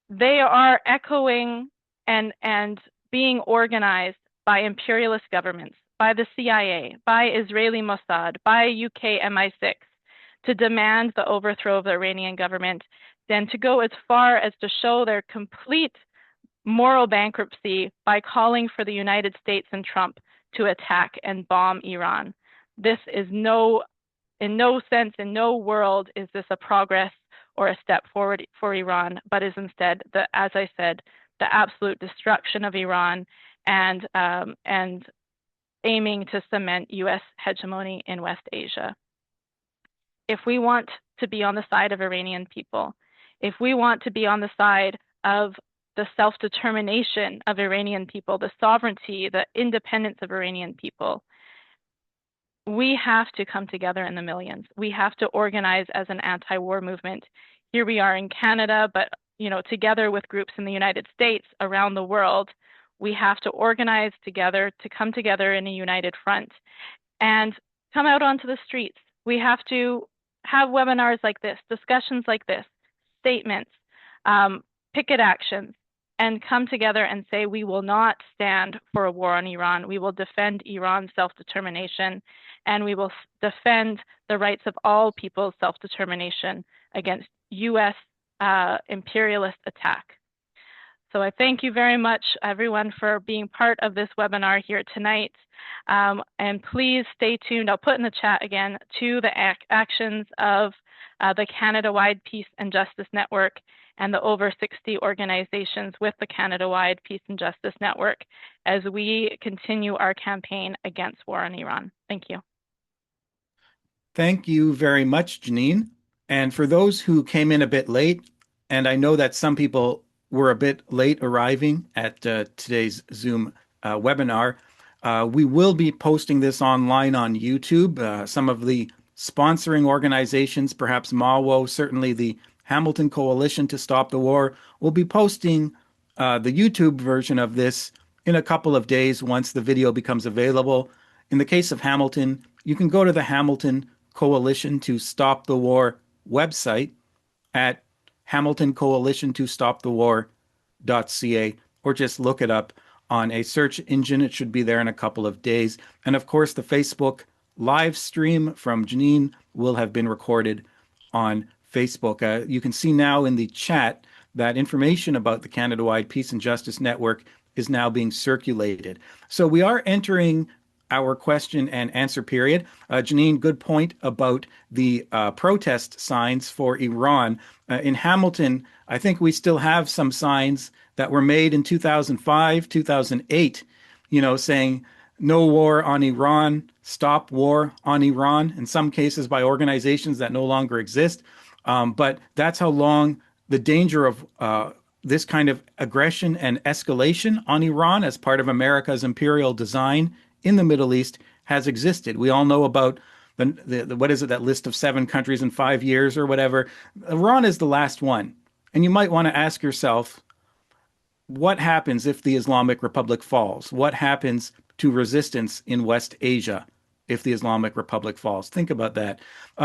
they are echoing and being organized by imperialist governments, by the CIA, by Israeli Mossad, by UK MI6 to demand the overthrow of the Iranian government, then to go as far as to show their complete moral bankruptcy by calling for the United States and Trump to attack and bomb Iran. This is in no sense, in no world is this a progress or a step forward for Iran, but is instead, as I said, the absolute destruction of Iran and aiming to cement US hegemony in West Asia. If we want to be on the side of Iranian people, if we want to be on the side of the self-determination of Iranian people, the sovereignty, the independence of Iranian people, we have to come together in the millions. We have to organize as an anti-war movement. Here we are in Canada, but together with groups in the United States, around the world, we have to organize together to come together in a united front and come out onto the streets. We have to have webinars like this, discussions like this, statements, picket actions, and come together and say we will not stand for a war on Iran. We will defend Iran's self-determination, and we will defend the rights of all people's self-determination against US imperialist attack. So I thank you very much, everyone, for being part of this webinar here tonight. And please stay tuned. I'll put in the chat again to the actions of the Canada-wide Peace and Justice Network and the over 60 organizations with the Canada-wide Peace and Justice Network as we continue our campaign against war on Iran. Thank you. Thank you very much, Janine. And for those who came in a bit late, and I know that some people were a bit late arriving at today's Zoom webinar, we will be posting this online on YouTube. Some of the sponsoring organizations, perhaps MAWO, certainly the Hamilton Coalition to Stop the War, will be posting the YouTube version of this in a couple of days once the video becomes available. In the case of Hamilton, you can go to the Hamilton Coalition to Stop the War website at hamiltoncoalitiontostopthewar.ca, or just look it up on a search engine. It should be there in a couple of days. And of course, the Facebook live stream from Janine will have been recorded on Facebook. You can see now in the chat that information about the Canada-wide Peace and Justice Network is now being circulated. So we are entering our question and answer period. Janine, good point about the protest signs for Iran. In Hamilton, I think we still have some signs that were made in 2005, 2008, saying no war on Iran, stop war on Iran, in some cases by organizations that no longer exist. But that's how long the danger of this kind of aggression and escalation on Iran as part of America's imperial design in the Middle East has existed. We all know about the what is it, that list of 7 countries in 5 years or whatever. Iran is the last one. And you might want to ask yourself, what happens if the Islamic Republic falls? What happens to resistance in West Asia if the Islamic Republic falls? Think about that.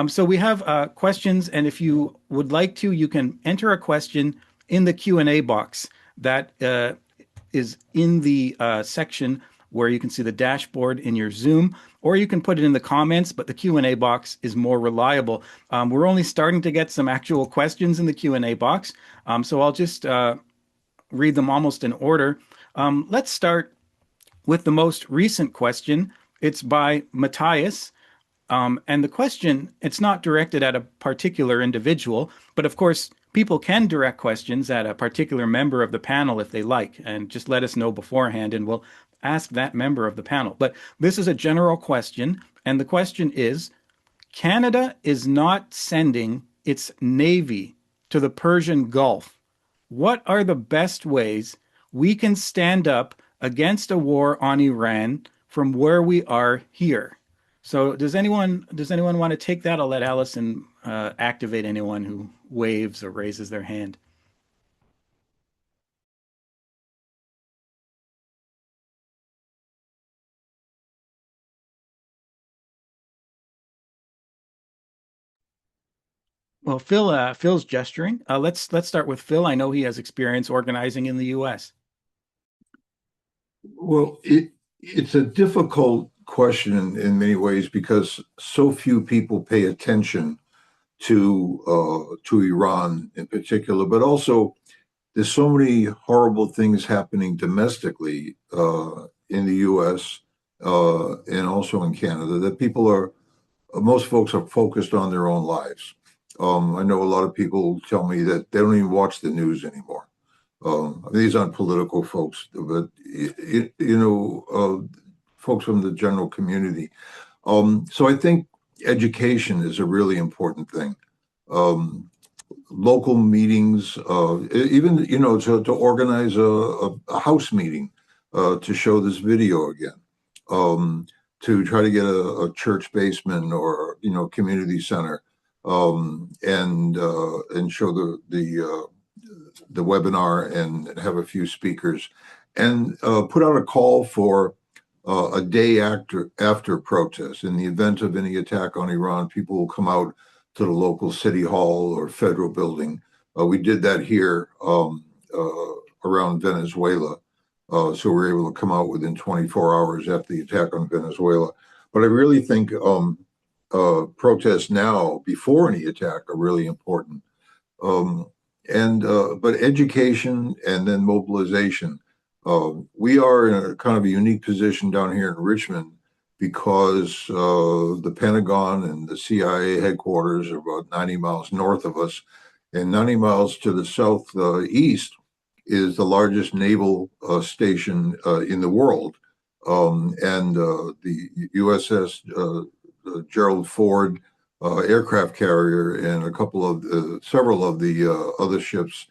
So we have questions, and if you would like to, you can enter a question in the Q&A box that is in the section where you can see the dashboard in your Zoom, or you can put it in the comments, but the Q&A box is more reliable. We're only starting to get some actual questions in the Q&A box, so I'll just read them almost in order. Let's start with the most recent question. It's by Matthias. And the question, it's not directed at a particular individual, but of course, people can direct questions at a particular member of the panel if they like, and just let us know beforehand and we'll ask that member of the panel. But this is a general question, and the question is, Canada is not sending its Navy to the Persian Gulf. What are the best ways we can stand up against a war on Iran from where we are here? So does anyone want to take that? I'll let Allison activate anyone who waves or raises their hand. Well, Phil's gesturing. Let's start with Phil. I know he has experience organizing in the U.S. Well, it's a difficult question in many ways because so few people pay attention to Iran in particular, but also there's so many horrible things happening domestically in the U.S. And also in Canada that most folks are focused on their own lives. I know a lot of people tell me that they don't even watch the news anymore. These aren't political folks, but folks from the general community. So I think education is a really important thing. Local meetings, even to organize a house meeting to show this video again, to try to get a church basement or community center, and show the webinar and have a few speakers, and put out a call for a day after protest. In the event of any attack on Iran, people will come out to the local city hall or federal building. We did that here around Venezuela. So we were able to come out within 24 hours after the attack on Venezuela. But I really think protests now, before any attack, are really important. But education and then mobilization. We are in a kind of a unique position down here in Richmond because the Pentagon and the CIA headquarters are about 90 miles north of us, and 90 miles to the southeast is the largest naval station in the world. The USS Gerald Ford aircraft carrier and several of the other ships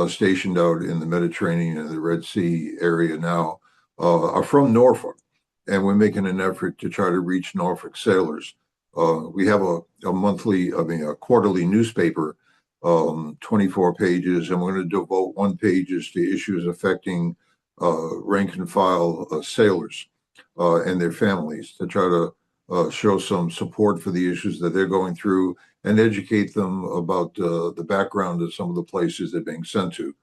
stationed out in the Mediterranean and the Red Sea area now are from Norfolk, and we're making an effort to try to reach Norfolk sailors. We have a quarterly newspaper, 24 pages, and we're going to devote 1 page to issues affecting rank and file sailors and their families, to try to show some support for the issues that they're going through and educate them about the background of some of the places they're being sent to.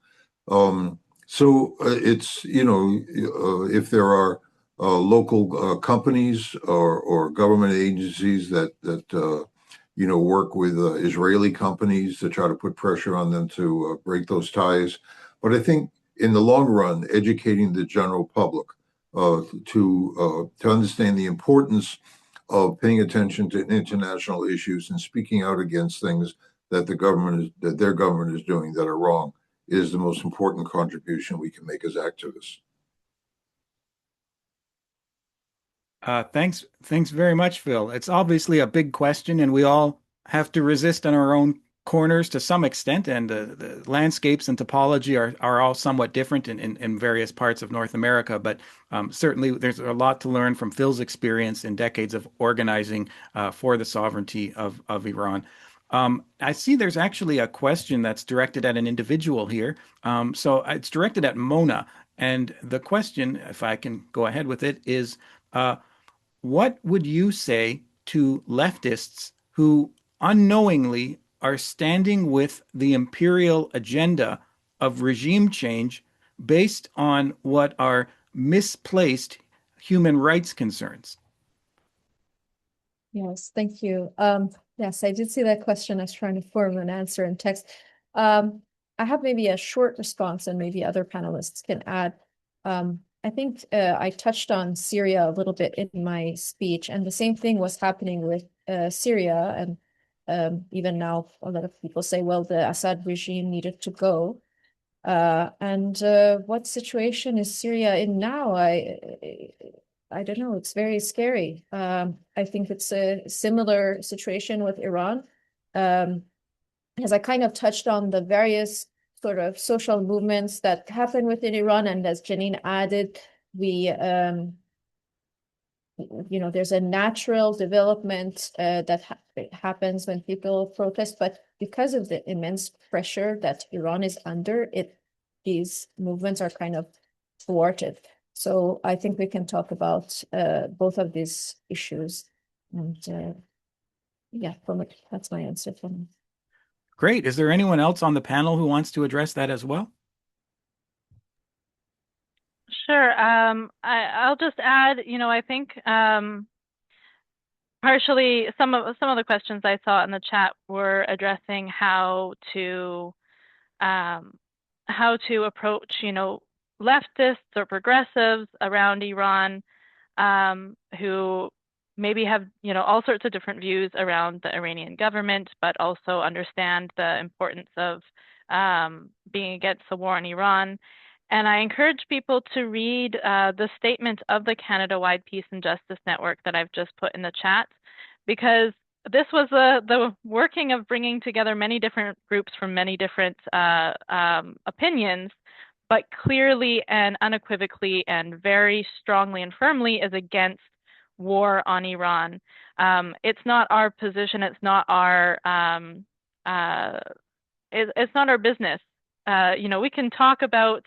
So it's, if there are local companies or government agencies that work with Israeli companies to try to put pressure on them to break those ties. But I think in the long run, educating the general public to understand the importance of paying attention to international issues and speaking out against things that their government is doing that are wrong is the most important contribution we can make as activists. Thanks very much, Phil. It's obviously a big question, and we all have to resist in our own corners to some extent. And the landscapes and topology are all somewhat different in various parts of North America. But certainly, there's a lot to learn from Phil's experience in decades of organizing for the sovereignty of Iran. I see there's actually a question that's directed at an individual here. So it's directed at Mona. And the question, if I can go ahead with it, is what would you say to leftists who unknowingly are standing with the imperial agenda of regime change based on what are misplaced human rights concerns? Yes, thank you. Yes, I did see that question. I was trying to form an answer in text. I have maybe a short response and maybe other panelists can add. I think I touched on Syria a little bit in my speech, and the same thing was happening with Syria. And even now, a lot of people say, well, the Assad regime needed to go. And what situation is Syria in now? I don't know. It's very scary. I think it's a similar situation with Iran. As I kind of touched on the various sort of social movements that happen within Iran, and as Janine added, there's a natural development that happens when people protest, but because of the immense pressure that Iran is under, these movements are kind of thwarted. So I think we can talk about both of these issues. And that's my answer for me. Great. Is there anyone else on the panel who wants to address that as well? Sure. I'll just add, I think partially some of the questions I saw in the chat were addressing how to approach, leftists or progressives around Iran who maybe have, all sorts of different views around the Iranian government, but also understand the importance of being against the war in Iran. And I encourage people to read the statement of the Canada-wide Peace and Justice Network that I've just put in the chat, because this was the working of bringing together many different groups from many different opinions, but clearly and unequivocally and very strongly and firmly is against war on Iran. It's not our position. It's not our it's not our business. We can talk about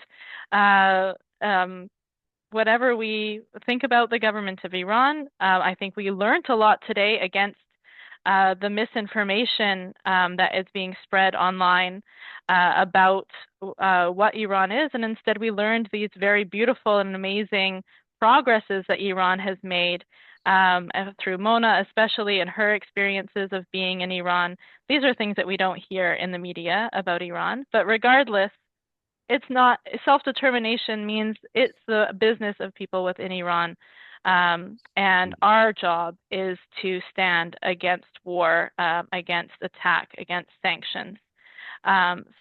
whatever we think about the government of Iran. I think we learned a lot today against the misinformation that is being spread online about what Iran is. And instead, we learned these very beautiful and amazing progresses that Iran has made through Mona, especially in her experiences of being in Iran. These are things that we don't hear in the media about Iran. But regardless, it's not, self-determination means it's the business of people within Iran. And our job is to stand against war, against attack, against sanctions.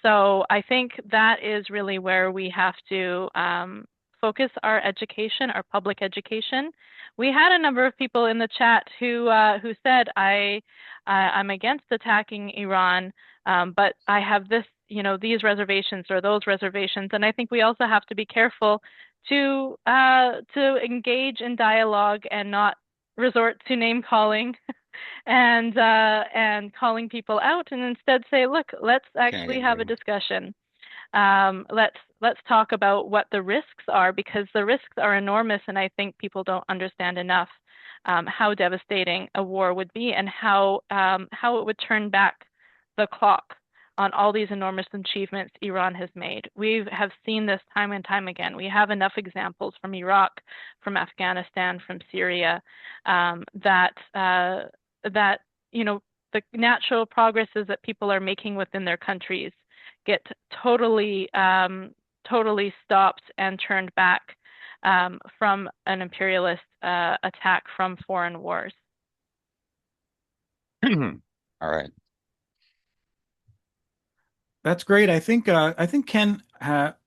So I think that is really where we have to focus our education, our public education. We had a number of people in the chat who said, I'm against attacking Iran, but I have this, these reservations or those reservations. And I think we also have to be careful to engage in dialogue and not resort to name calling and calling people out, and instead say, look, let's actually have a discussion. Let's talk about what the risks are, because the risks are enormous, and I think people don't understand enough how devastating a war would be and how it would turn back the clock on all these enormous achievements Iran has made. We have seen this time and time again. We have enough examples from Iraq, from Afghanistan, from Syria, that the natural progresses that people are making within their countries get totally totally stopped and turned back from an imperialist attack from foreign wars. All right. That's great. I think Ken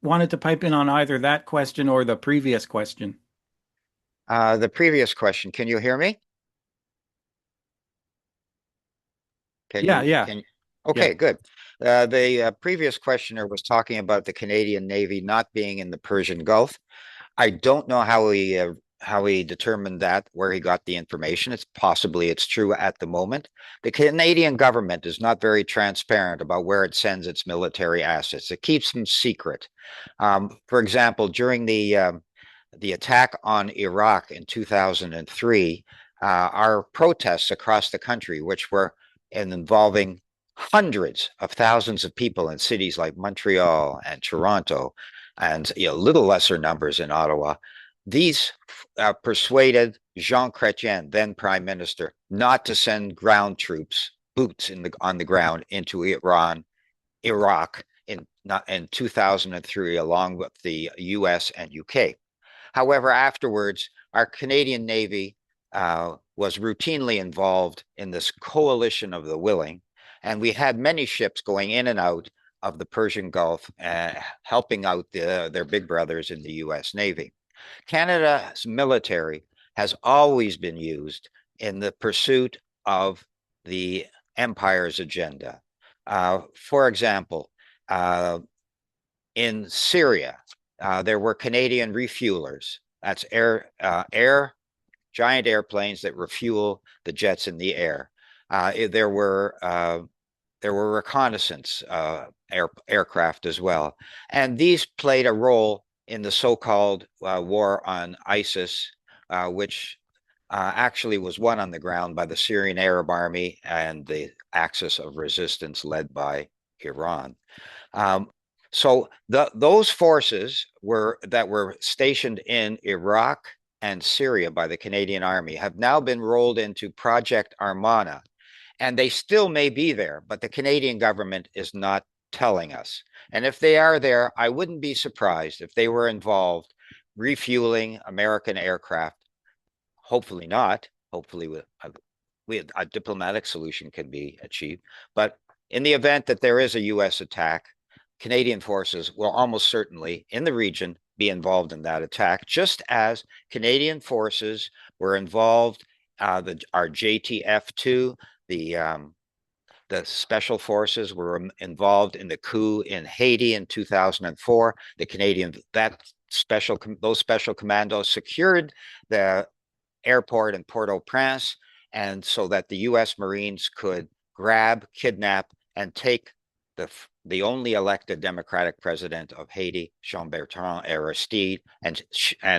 wanted to pipe in on either that question or the previous question. The previous question, can you hear me? Yeah. Okay, good. The previous questioner was talking about the Canadian Navy not being in the Persian Gulf. I don't know how he determined that, where he got the information. It's true at the moment. The Canadian government is not very transparent about where it sends its military assets. It keeps them secret. For example, during the attack on Iraq in 2003, our protests across the country, which were involving hundreds of thousands of people in cities like Montreal and Toronto, and little lesser numbers in Ottawa, these persuaded Jean Chrétien, then Prime Minister, not to send ground troops, boots on the ground into Iraq in 2003, along with the US and UK. However, afterwards, our Canadian Navy was routinely involved in this coalition of the willing, and we had many ships going in and out of the Persian Gulf, helping out their big brothers in the US Navy. Canada's military has always been used in the pursuit of the empire's agenda. For example, in Syria, there were Canadian refuelers. That's giant airplanes that refuel the jets in the air. There were reconnaissance aircraft as well, and these played a role in the so-called war on ISIS, which actually was won on the ground by the Syrian Arab Army and the Axis of Resistance led by Iran. So those forces that were stationed in Iraq and Syria by the Canadian Army have now been rolled into Project Armana, and they still may be there, but the Canadian government is not telling us. And if they are there, I wouldn't be surprised if they were involved refueling American aircraft. Hopefully not. Hopefully a diplomatic solution can be achieved. But in the event that there is a US attack, Canadian forces will almost certainly in the region be involved in that attack, just as Canadian forces were involved, our JTF-2, the special forces were involved in the coup in Haiti in 2004. Those special commandos secured the airport in Port-au-Prince, and so that the US Marines could grab, kidnap, and take the only elected democratic president of Haiti, Jean-Bertrand Aristide, and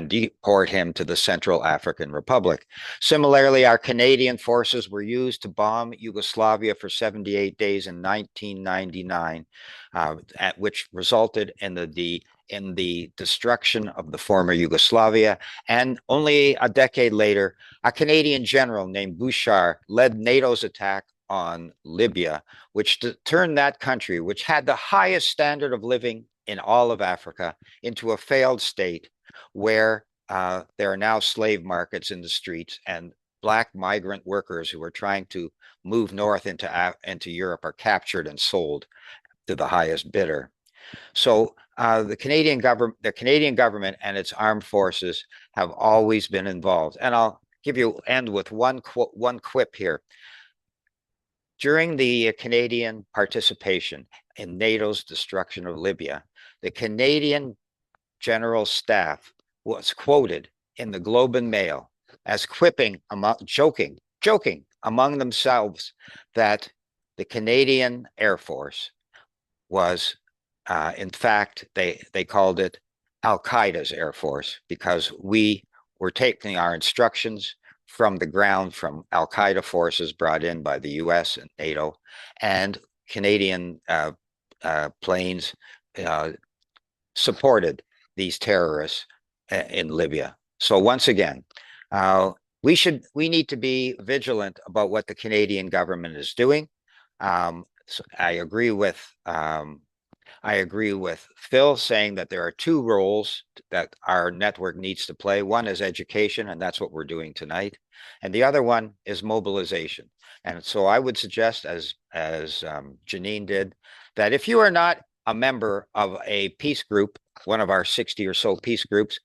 deport him to the Central African Republic. Similarly, our Canadian forces were used to bomb Yugoslavia for 78 days in 1999, which resulted in the destruction of the former Yugoslavia. And only a decade later, a Canadian general named Bouchard led NATO's attack on Libya, which turned that country, which had the highest standard of living in all of Africa, into a failed state where there are now slave markets in the streets, and Black migrant workers who are trying to move north into Europe are captured and sold to the highest bidder. So the Canadian government and its armed forces have always been involved. And I'll end with one quip here. During the Canadian participation in NATO's destruction of Libya, the Canadian General Staff was quoted in the Globe and Mail as joking among themselves that the Canadian Air Force was, in fact, they called it Al-Qaeda's Air Force, because we were taking our instructions from the ground from Al-Qaeda forces brought in by the US and NATO, and Canadian planes supported these terrorists in Libya. So once again, we need to be vigilant about what the Canadian government is doing. So I agree with I agree with Phil saying that there are two roles that our network needs to play. One is education, and that's what we're doing tonight. And the other one is mobilization. And so I would suggest, as Janine did, that if you are not a member of a peace group, one of our 60 or so peace groups,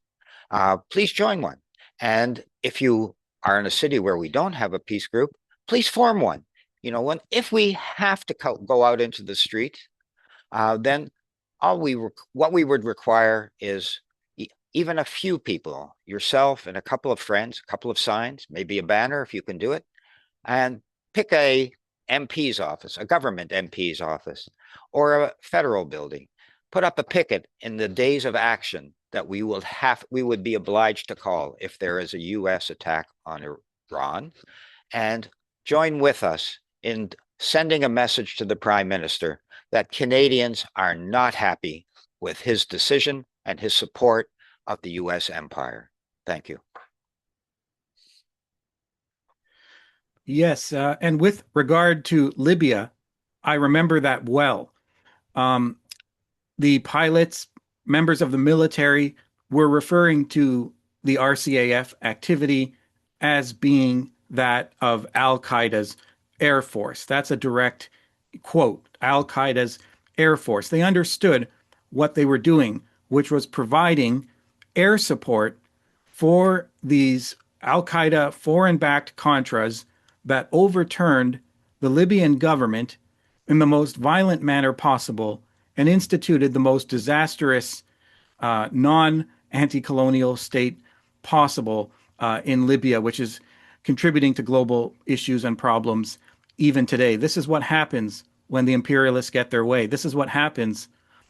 please join one. And if you are in a city where we don't have a peace group, please form one. You know, if we have to go out into the street, then what we would require is even a few people, yourself and a couple of friends, a couple of signs, maybe a banner if you can do it, and pick a MP's office, a government MP's office, or a federal building. Put up a picket in the days of action that we would be obliged to call if there is a U.S. attack on Iran, and join with us in sending a message to the Prime Minister that Canadians are not happy with his decision and his support of the U.S. empire. Thank you. Yes, and with regard to Libya, I remember that well. The pilots, members of the military, were referring to the RCAF activity as being that of Al Qaeda's Air Force. That's a direct quote, Al Qaeda's Air Force. They understood what they were doing, which was providing air support for these Al Qaeda foreign backed Contras that overturned the Libyan government in the most violent manner possible and instituted the most disastrous non anti colonial state possible in Libya, which is contributing to global issues and problems even today. This is what happens when the imperialists get their way. This is what happens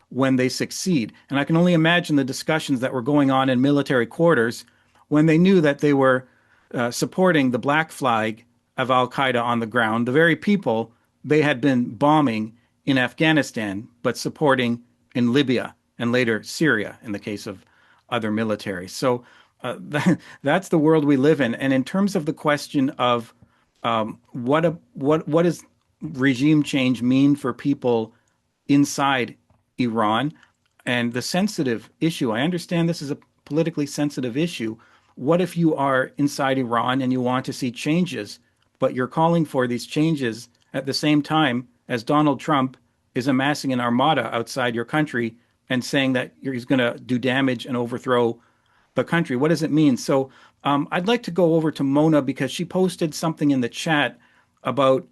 when they succeed. And I can only imagine the discussions that were going on in military quarters when they knew that they were supporting the black flag of Al Qaeda on the ground, the very people they had been bombing in Afghanistan, but supporting in Libya and later Syria in the case of other military. So that's the world we live in. And in terms of the question of what does regime change mean for people inside Iran and the sensitive issue, I understand this is a politically sensitive issue. What if you are inside Iran and you want to see changes, but you're calling for these changes at the same time as Donald Trump is amassing an armada outside your country and saying that he's going to do damage and overthrow the country? What does it mean? So I'd like to go over to Mona because she posted something in the chat about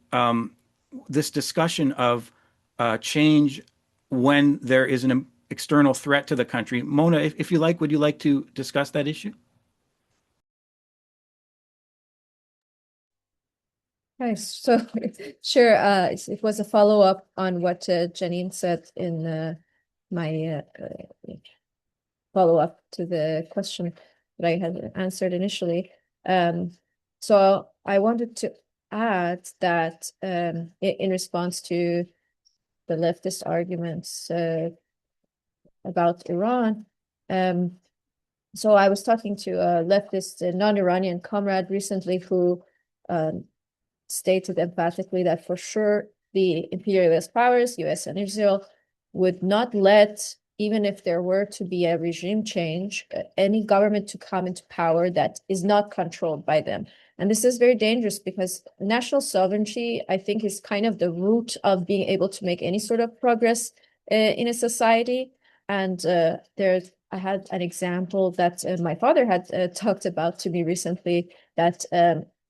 this discussion of change when there is an external threat to the country. Mona, if you like, would you like to discuss that issue? Nice. So, sure. It was a follow-up on what Janine said in my follow-up to the question that I had answered initially. So I wanted to add that in response to the leftist arguments about Iran, so I was talking to a leftist non-Iranian comrade recently who stated emphatically that for sure the imperialist powers, US and Israel, would not let, even if there were to be a regime change, any government to come into power that is not controlled by them. And this is very dangerous because national sovereignty, I think, is kind of the root of being able to make any sort of progress in a society. And I had an example that my father had talked about to me recently, that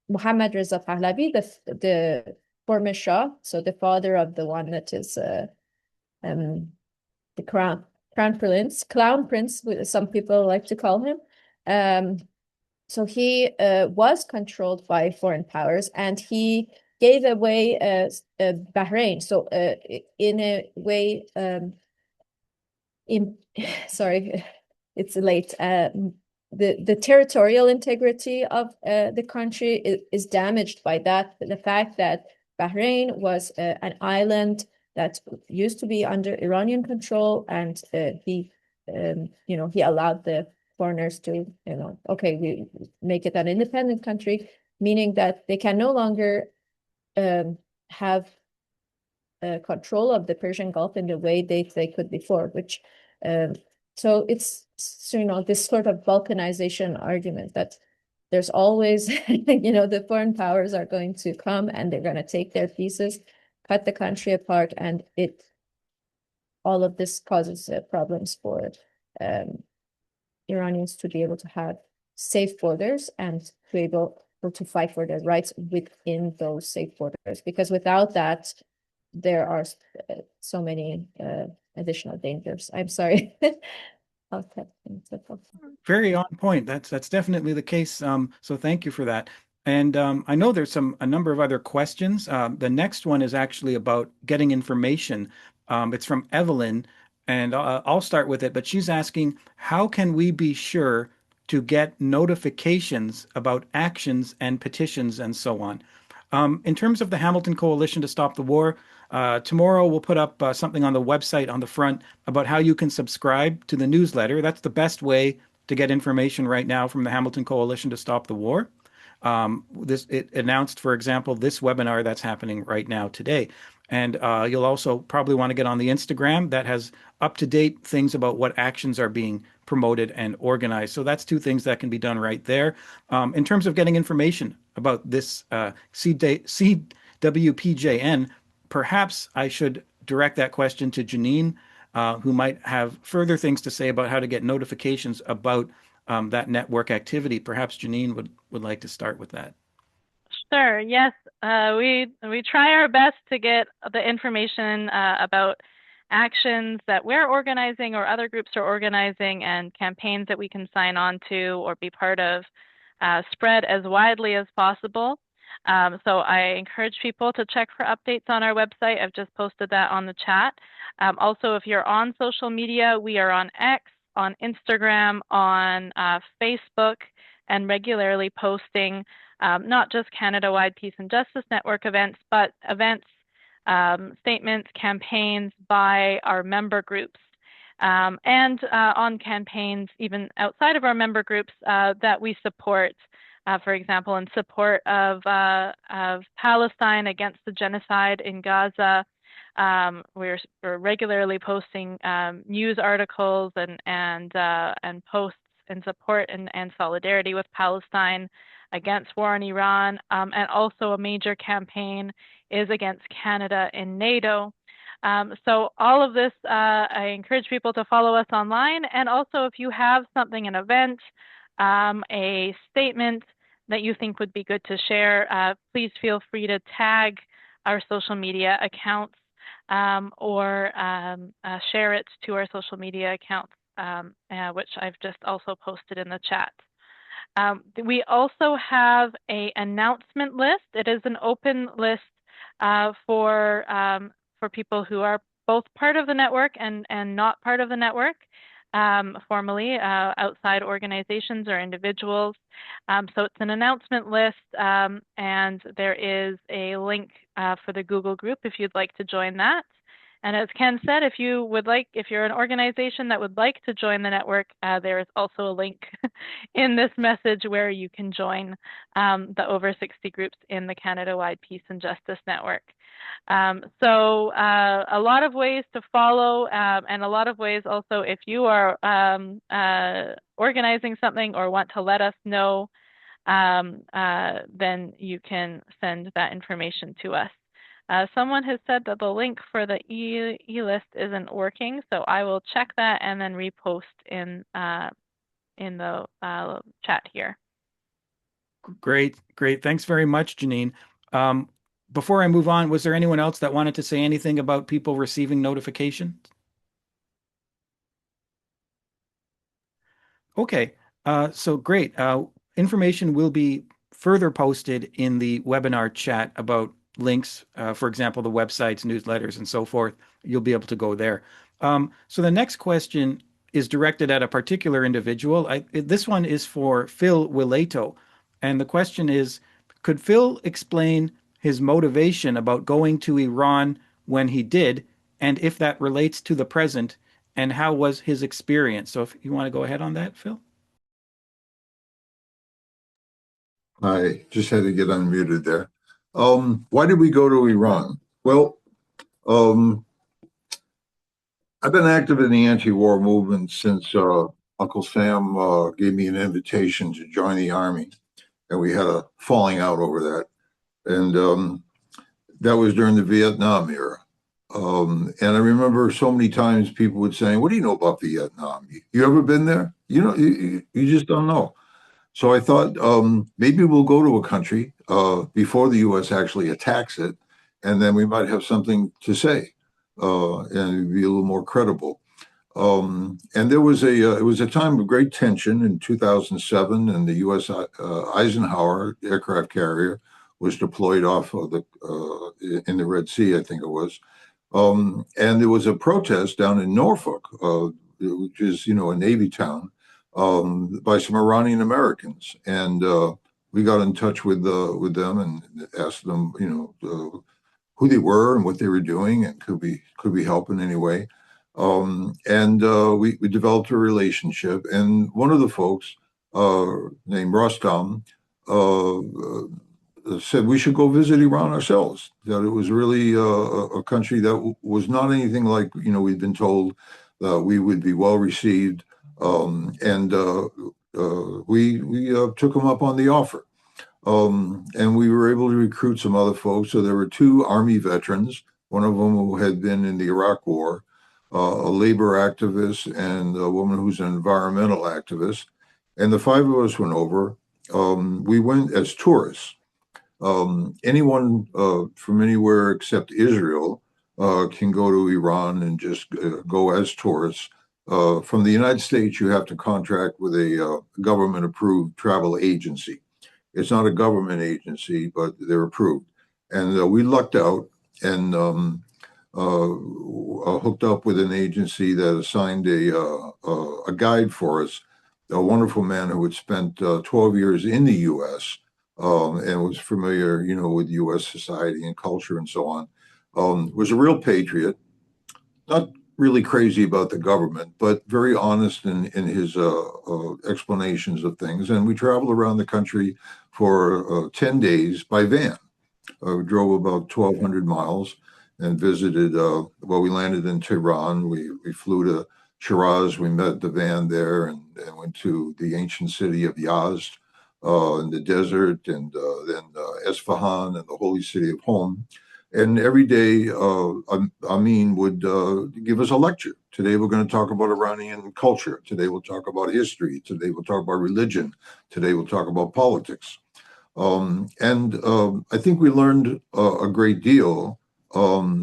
Mohammad Reza Pahlavi, the former Shah, so the father of the one that is the crown prince, some people like to call him. So he was controlled by foreign powers, and he gave away Bahrain. So in a way, sorry, it's late. The territorial integrity of the country is damaged by that. The fact that Bahrain was an island that used to be under Iranian control, and he allowed the foreigners to, okay, we make it an independent country, meaning that they can no longer have control of the Persian Gulf in the way they could before, which so it's this sort of balkanization argument that there's always the foreign powers are going to come and they're going to take their pieces, cut the country apart, and all of this causes problems for Iranians to be able to have safe borders and to be able to fight for their rights within those safe borders. Because without that, there are so many additional dangers. I'm sorry. Okay. Very on point. That's definitely the case. So thank you for that. And I know there's a number of other questions. The next one is actually about getting information. It's from Evelyn, and I'll start with it. But she's asking, how can we be sure to get notifications about actions and petitions and so on? In terms of the Hamilton Coalition to Stop the War, tomorrow we'll put up something on the website on the front about how you can subscribe to the newsletter. That's the best way to get information right now from the Hamilton Coalition to Stop the War. It announced, for example, this webinar that's happening right now today. And you'll also probably want to get on the Instagram that has up-to-date things about what actions are being promoted and organized. So that's two things that can be done right there. In terms of getting information about this CWPJN, perhaps I should direct that question to Janine, who might have further things to say about how to get notifications about that network activity. Perhaps Janine would like to start with that. Sure. Yes, we try our best to get the information about actions that we're organizing or other groups are organizing and campaigns that we can sign on to or be part of, spread as widely as possible. So I encourage people to check for updates on our website. I've just posted that on the chat. Also, if you're on social media, we are on X, on Instagram, on Facebook, and regularly posting not just Canada-wide Peace and Justice Network events, but events, statements, campaigns by our member groups, and on campaigns even outside of our member groups that we support. For example, in support of Palestine against the genocide in Gaza, we're regularly posting news articles and posts in support and solidarity with Palestine, against war in Iran, and also a major campaign is against Canada in NATO. So all of this, I encourage people to follow us online, and also if you have something, an event, a statement that you think would be good to share, please feel free to tag our social media accounts or share it to our social media accounts, which I've just also posted in the chat. We also have an announcement list. It is an open list for people who are both part of the network and not part of the network, formally, outside organizations or individuals. So it's an announcement list, and there is a link for the Google group if you'd like to join that. And as Ken said, if you're an organization that would like to join the network, there is also a link in this message where you can join the over 60 groups in the Canada-wide Peace and Justice Network. So a lot of ways to follow, and a lot of ways also if you are organizing something or want to let us know, then you can send that information to us. Someone has said that the link for the e-list isn't working, so I will check that and then repost in the chat here. Great. Thanks very much, Janine. Before I move on, was there anyone else that wanted to say anything about people receiving notifications? Okay, so great. Information will be further posted in the webinar chat about links, for example, the websites, newsletters, and so forth. You'll be able to go there. So the next question is directed at a particular individual. This one is for Phil Wilayto. And the question is, could Phil explain his motivation about going to Iran when he did, and if that relates to the present, and how was his experience? So if you want to go ahead on that, Phil. I just had to get unmuted there. Why did we go to Iran? Well, Um, I've been active in the anti-war movement since Uncle Sam gave me an invitation to join the Army, and we had a falling out over that. And that was during the Vietnam era. And I remember so many times people would say, "What do you know about Vietnam? You ever been there? You know, you just don't know." So I thought maybe we'll go to a country before the U.S. actually attacks it, and then we might have something to say and be a little more credible. And there was it was a time of great tension in 2007, and the U.S. Eisenhower aircraft carrier was deployed off of the in the Red Sea, I think it was. And there was a protest down in Norfolk, which is a Navy town, by some Iranian Americans, and we got in touch with them and asked them, who they were and what they were doing, and could we help in any way. And we developed a relationship. And one of the folks named Rostam said we should go visit Iran ourselves. That it was really a country that was not anything like we'd been told. We would be well received, and we took him up on the offer. And we were able to recruit some other folks. So there were two Army veterans, one of them who had been in the Iraq War, a labor activist, and a woman who's an environmental activist. And the five of us went over. We went as tourists. Anyone from anywhere except Israel can go to Iran and just go as tourists. From the United States, you have to contract with a government-approved travel agency. It's not a government agency, but they're approved. And we lucked out and hooked up with an agency that assigned a guide for us, a wonderful man who had spent 12 years in the U.S. And was familiar, with U.S. society and culture and so on. Was a real patriot, not really crazy about the government, but very honest in his explanations of things. And we traveled around the country for 10 days by van. We drove about 1,200 miles and visited, we landed in Tehran. We flew to Shiraz. We met the van there and went to the ancient city of Yazd in the desert, and then Esfahan and the holy city of Home. And every day, Amin would give us a lecture. Today, we're going to talk about Iranian culture. Today, we'll talk about history. Today, we'll talk about religion. Today, we'll talk about politics. And I think we learned a great deal.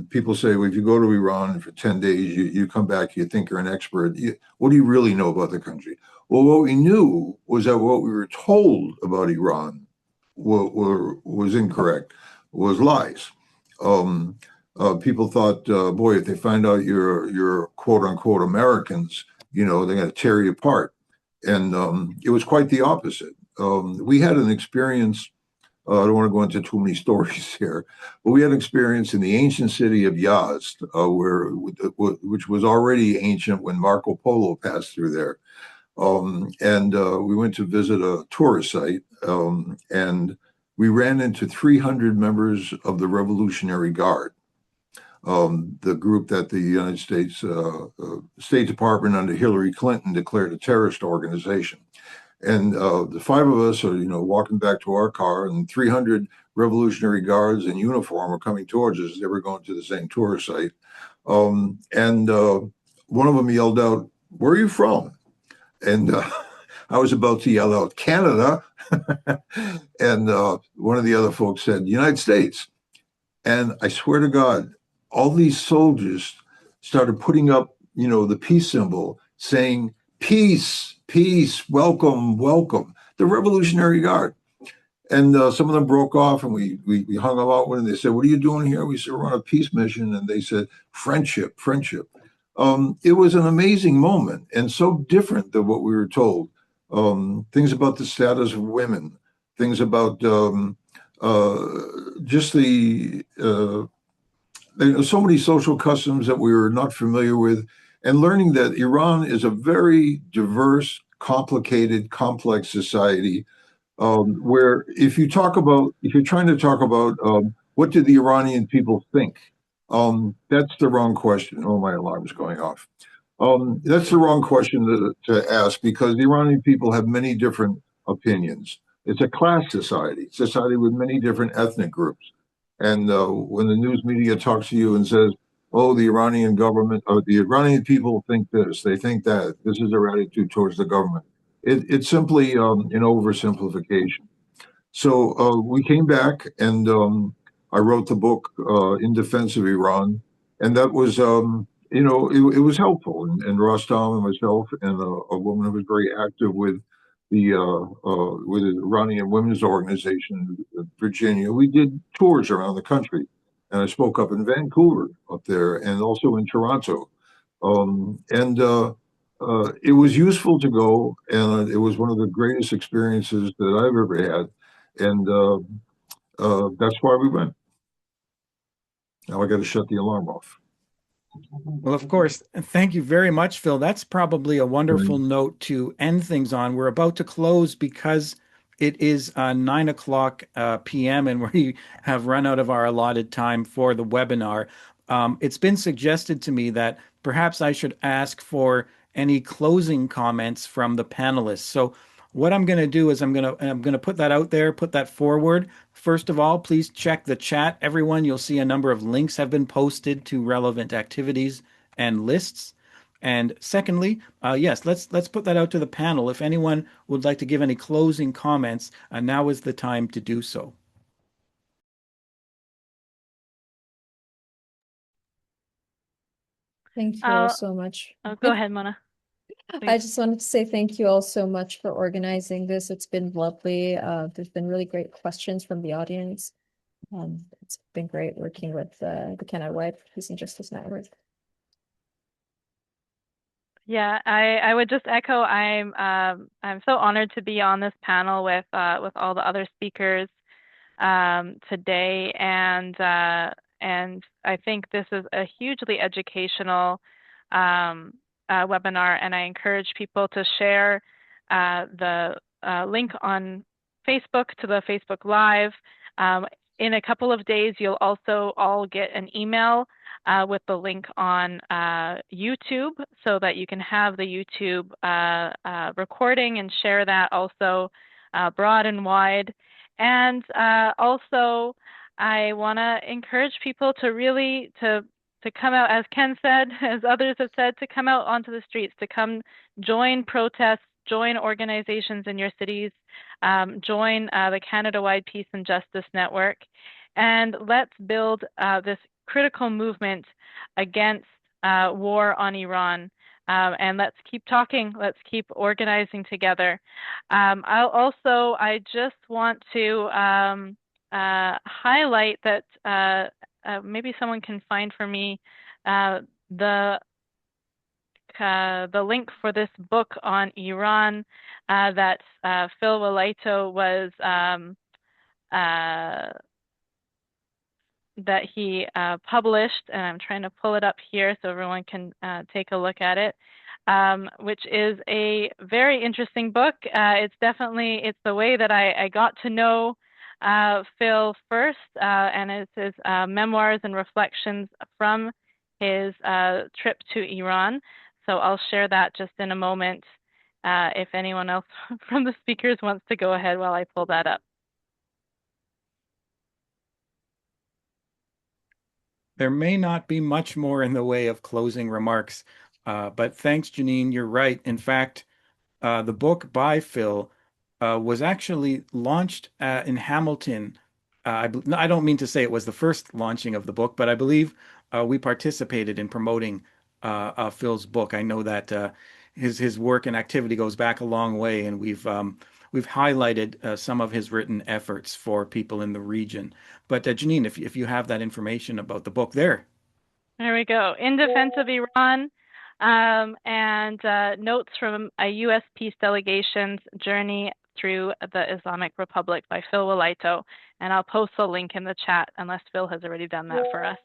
People say, well, if you go to Iran for 10 days, you come back, you think you're an expert. What do you really know about the country? Well, what we knew was that what we were told about Iran was incorrect, was lies. People thought, boy, if they find out you're quote unquote Americans, they're going to tear you apart. And it was quite the opposite. We had an experience. I don't want to go into too many stories here, but we had an experience in the ancient city of Yazd, which was already ancient when Marco Polo passed through there. And we went to visit a tourist site, and we ran into 300 members of the Revolutionary Guard, the group that the United States State Department under Hillary Clinton declared a terrorist organization. And the five of us are, walking back to our car, and 300 Revolutionary Guards in uniform are coming towards us. They were going to the same tourist site. And one of them yelled out, "Where are you from?" And I was about to yell out, "Canada." And one of the other folks said, "United States." And I swear to God, all these soldiers started putting up, the peace symbol, saying, "Peace, peace, welcome, welcome." The Revolutionary Guard. And some of them broke off, and we hung them out when they said, "What are you doing here?" We said, "We're on a peace mission." And they said, "Friendship, friendship." It was an amazing moment, and so different than what we were told. Things about the status of women, things about just so many social customs that we were not familiar with, and learning that Iran is a very diverse, complicated, complex society, where if you're trying to talk about what did the Iranian people think That's the wrong question. Oh, my alarm's going off. That's the wrong question to ask because the Iranian people have many different opinions. It's a class society, society with many different ethnic groups. And when the news media talks to you and says, oh, the Iranian government or the Iranian people think this, they think that, this is their attitude towards the government, it's simply an oversimplification. So we came back and I wrote the book In Defense of Iran. And that was, it was helpful. And Rostam and myself and a woman who was very active with the Iranian Women's Organization in Virginia, we did tours around the country. And I spoke up in Vancouver up there and also in Toronto. And it was useful to go, and it was one of the greatest experiences that I've ever had. And that's why we went. Now I got to shut the alarm off. Well, of course. Thank you very much, Phil. That's probably a wonderful note to end things on. We're about to close because it is 9 o'clock p.m. and we have run out of our allotted time for the webinar. It's been suggested to me that perhaps I should ask for any closing comments from the panelists. So what I'm going to do is I'm going to put that out there, put that forward. First of all, please check the chat. Everyone, you'll see a number of links have been posted to relevant activities and lists. And secondly, yes, let's put that out to the panel. If anyone would like to give any closing comments, now is the time to do so. Thank you all so much. Oh, go ahead, Mona. I just wanted to say thank you all so much for organizing this. It's been lovely. There's been really great questions from the audience. It's been great working with the Canada-wide Peace and Justice Network. Yeah, I would just echo. I'm so honored to be on this panel with all the other speakers today, and I think this is a hugely educational webinar, and I encourage people to share the link on Facebook to the Facebook Live. In a couple of days, you'll also all get an email with the link on YouTube so that you can have the YouTube recording and share that also broad and wide. And also, I want to encourage people to really to come out, as Ken said, as others have said, to come out onto the streets, to come join protests, join organizations in your cities, join the Canada-wide Peace and Justice Network, and let's build this critical movement against war on Iran. And let's keep talking, let's keep organizing together. I just want to highlight that maybe someone can find for me the link for this book on Iran that Phil Wilayto was that he published, and I'm trying to pull it up here so everyone can take a look at it, which is a very interesting book. It's the way that I got to know Phil first, and it's his memoirs and reflections from his trip to Iran. So I'll share that just in a moment if anyone else from the speakers wants to go ahead while I pull that up. There may not be much more in the way of closing remarks, but thanks, Janine. You're right. In fact, the book by Phil was actually launched in Hamilton. I don't mean to say it was the first launching of the book, but I believe we participated in promoting Phil's book. I know that his work and activity goes back a long way, and we've highlighted some of his written efforts for people in the region. But Janine, if you have that information about the book there. There we go. In Defense of Iran, and Notes from a U.S. Peace Delegation's Journey through the Islamic Republic by Phil Wilayto. And I'll post a link in the chat unless Phil has already done that for us.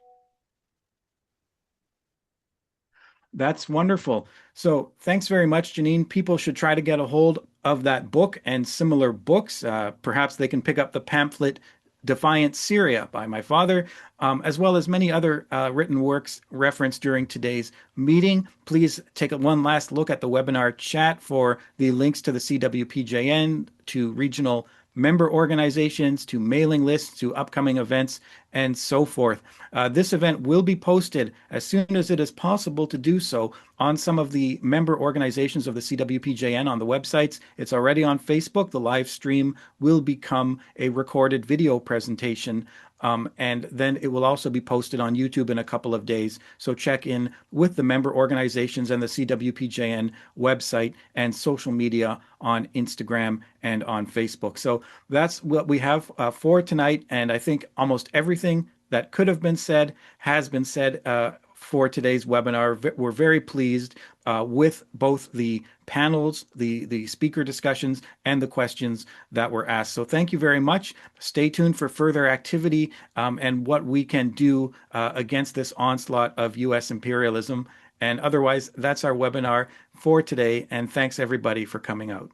That's wonderful. So thanks very much, Janine. People should try to get a hold of that book and similar books. Perhaps they can pick up the pamphlet Defiant Syria by my father, as well as many other written works referenced during today's meeting. Please take one last look at the webinar chat for the links to the CWPJN, to regional member organizations, to mailing lists, to upcoming events, and so forth. This event will be posted as soon as it is possible to do so on some of the member organizations of the CWPJN on the websites. It's already on Facebook. The live stream will become a recorded video presentation. And then it will also be posted on YouTube in a couple of days. So check in with the member organizations and the CWPJN website and social media on Instagram and on Facebook. So that's what we have for tonight. And I think almost everything that could have been said has been said for today's webinar. We're very pleased with both the panels, the speaker discussions, and the questions that were asked. So thank you very much. Stay tuned for further activity and what we can do against this onslaught of U.S. imperialism. And otherwise, that's our webinar for today. And thanks everybody for coming out.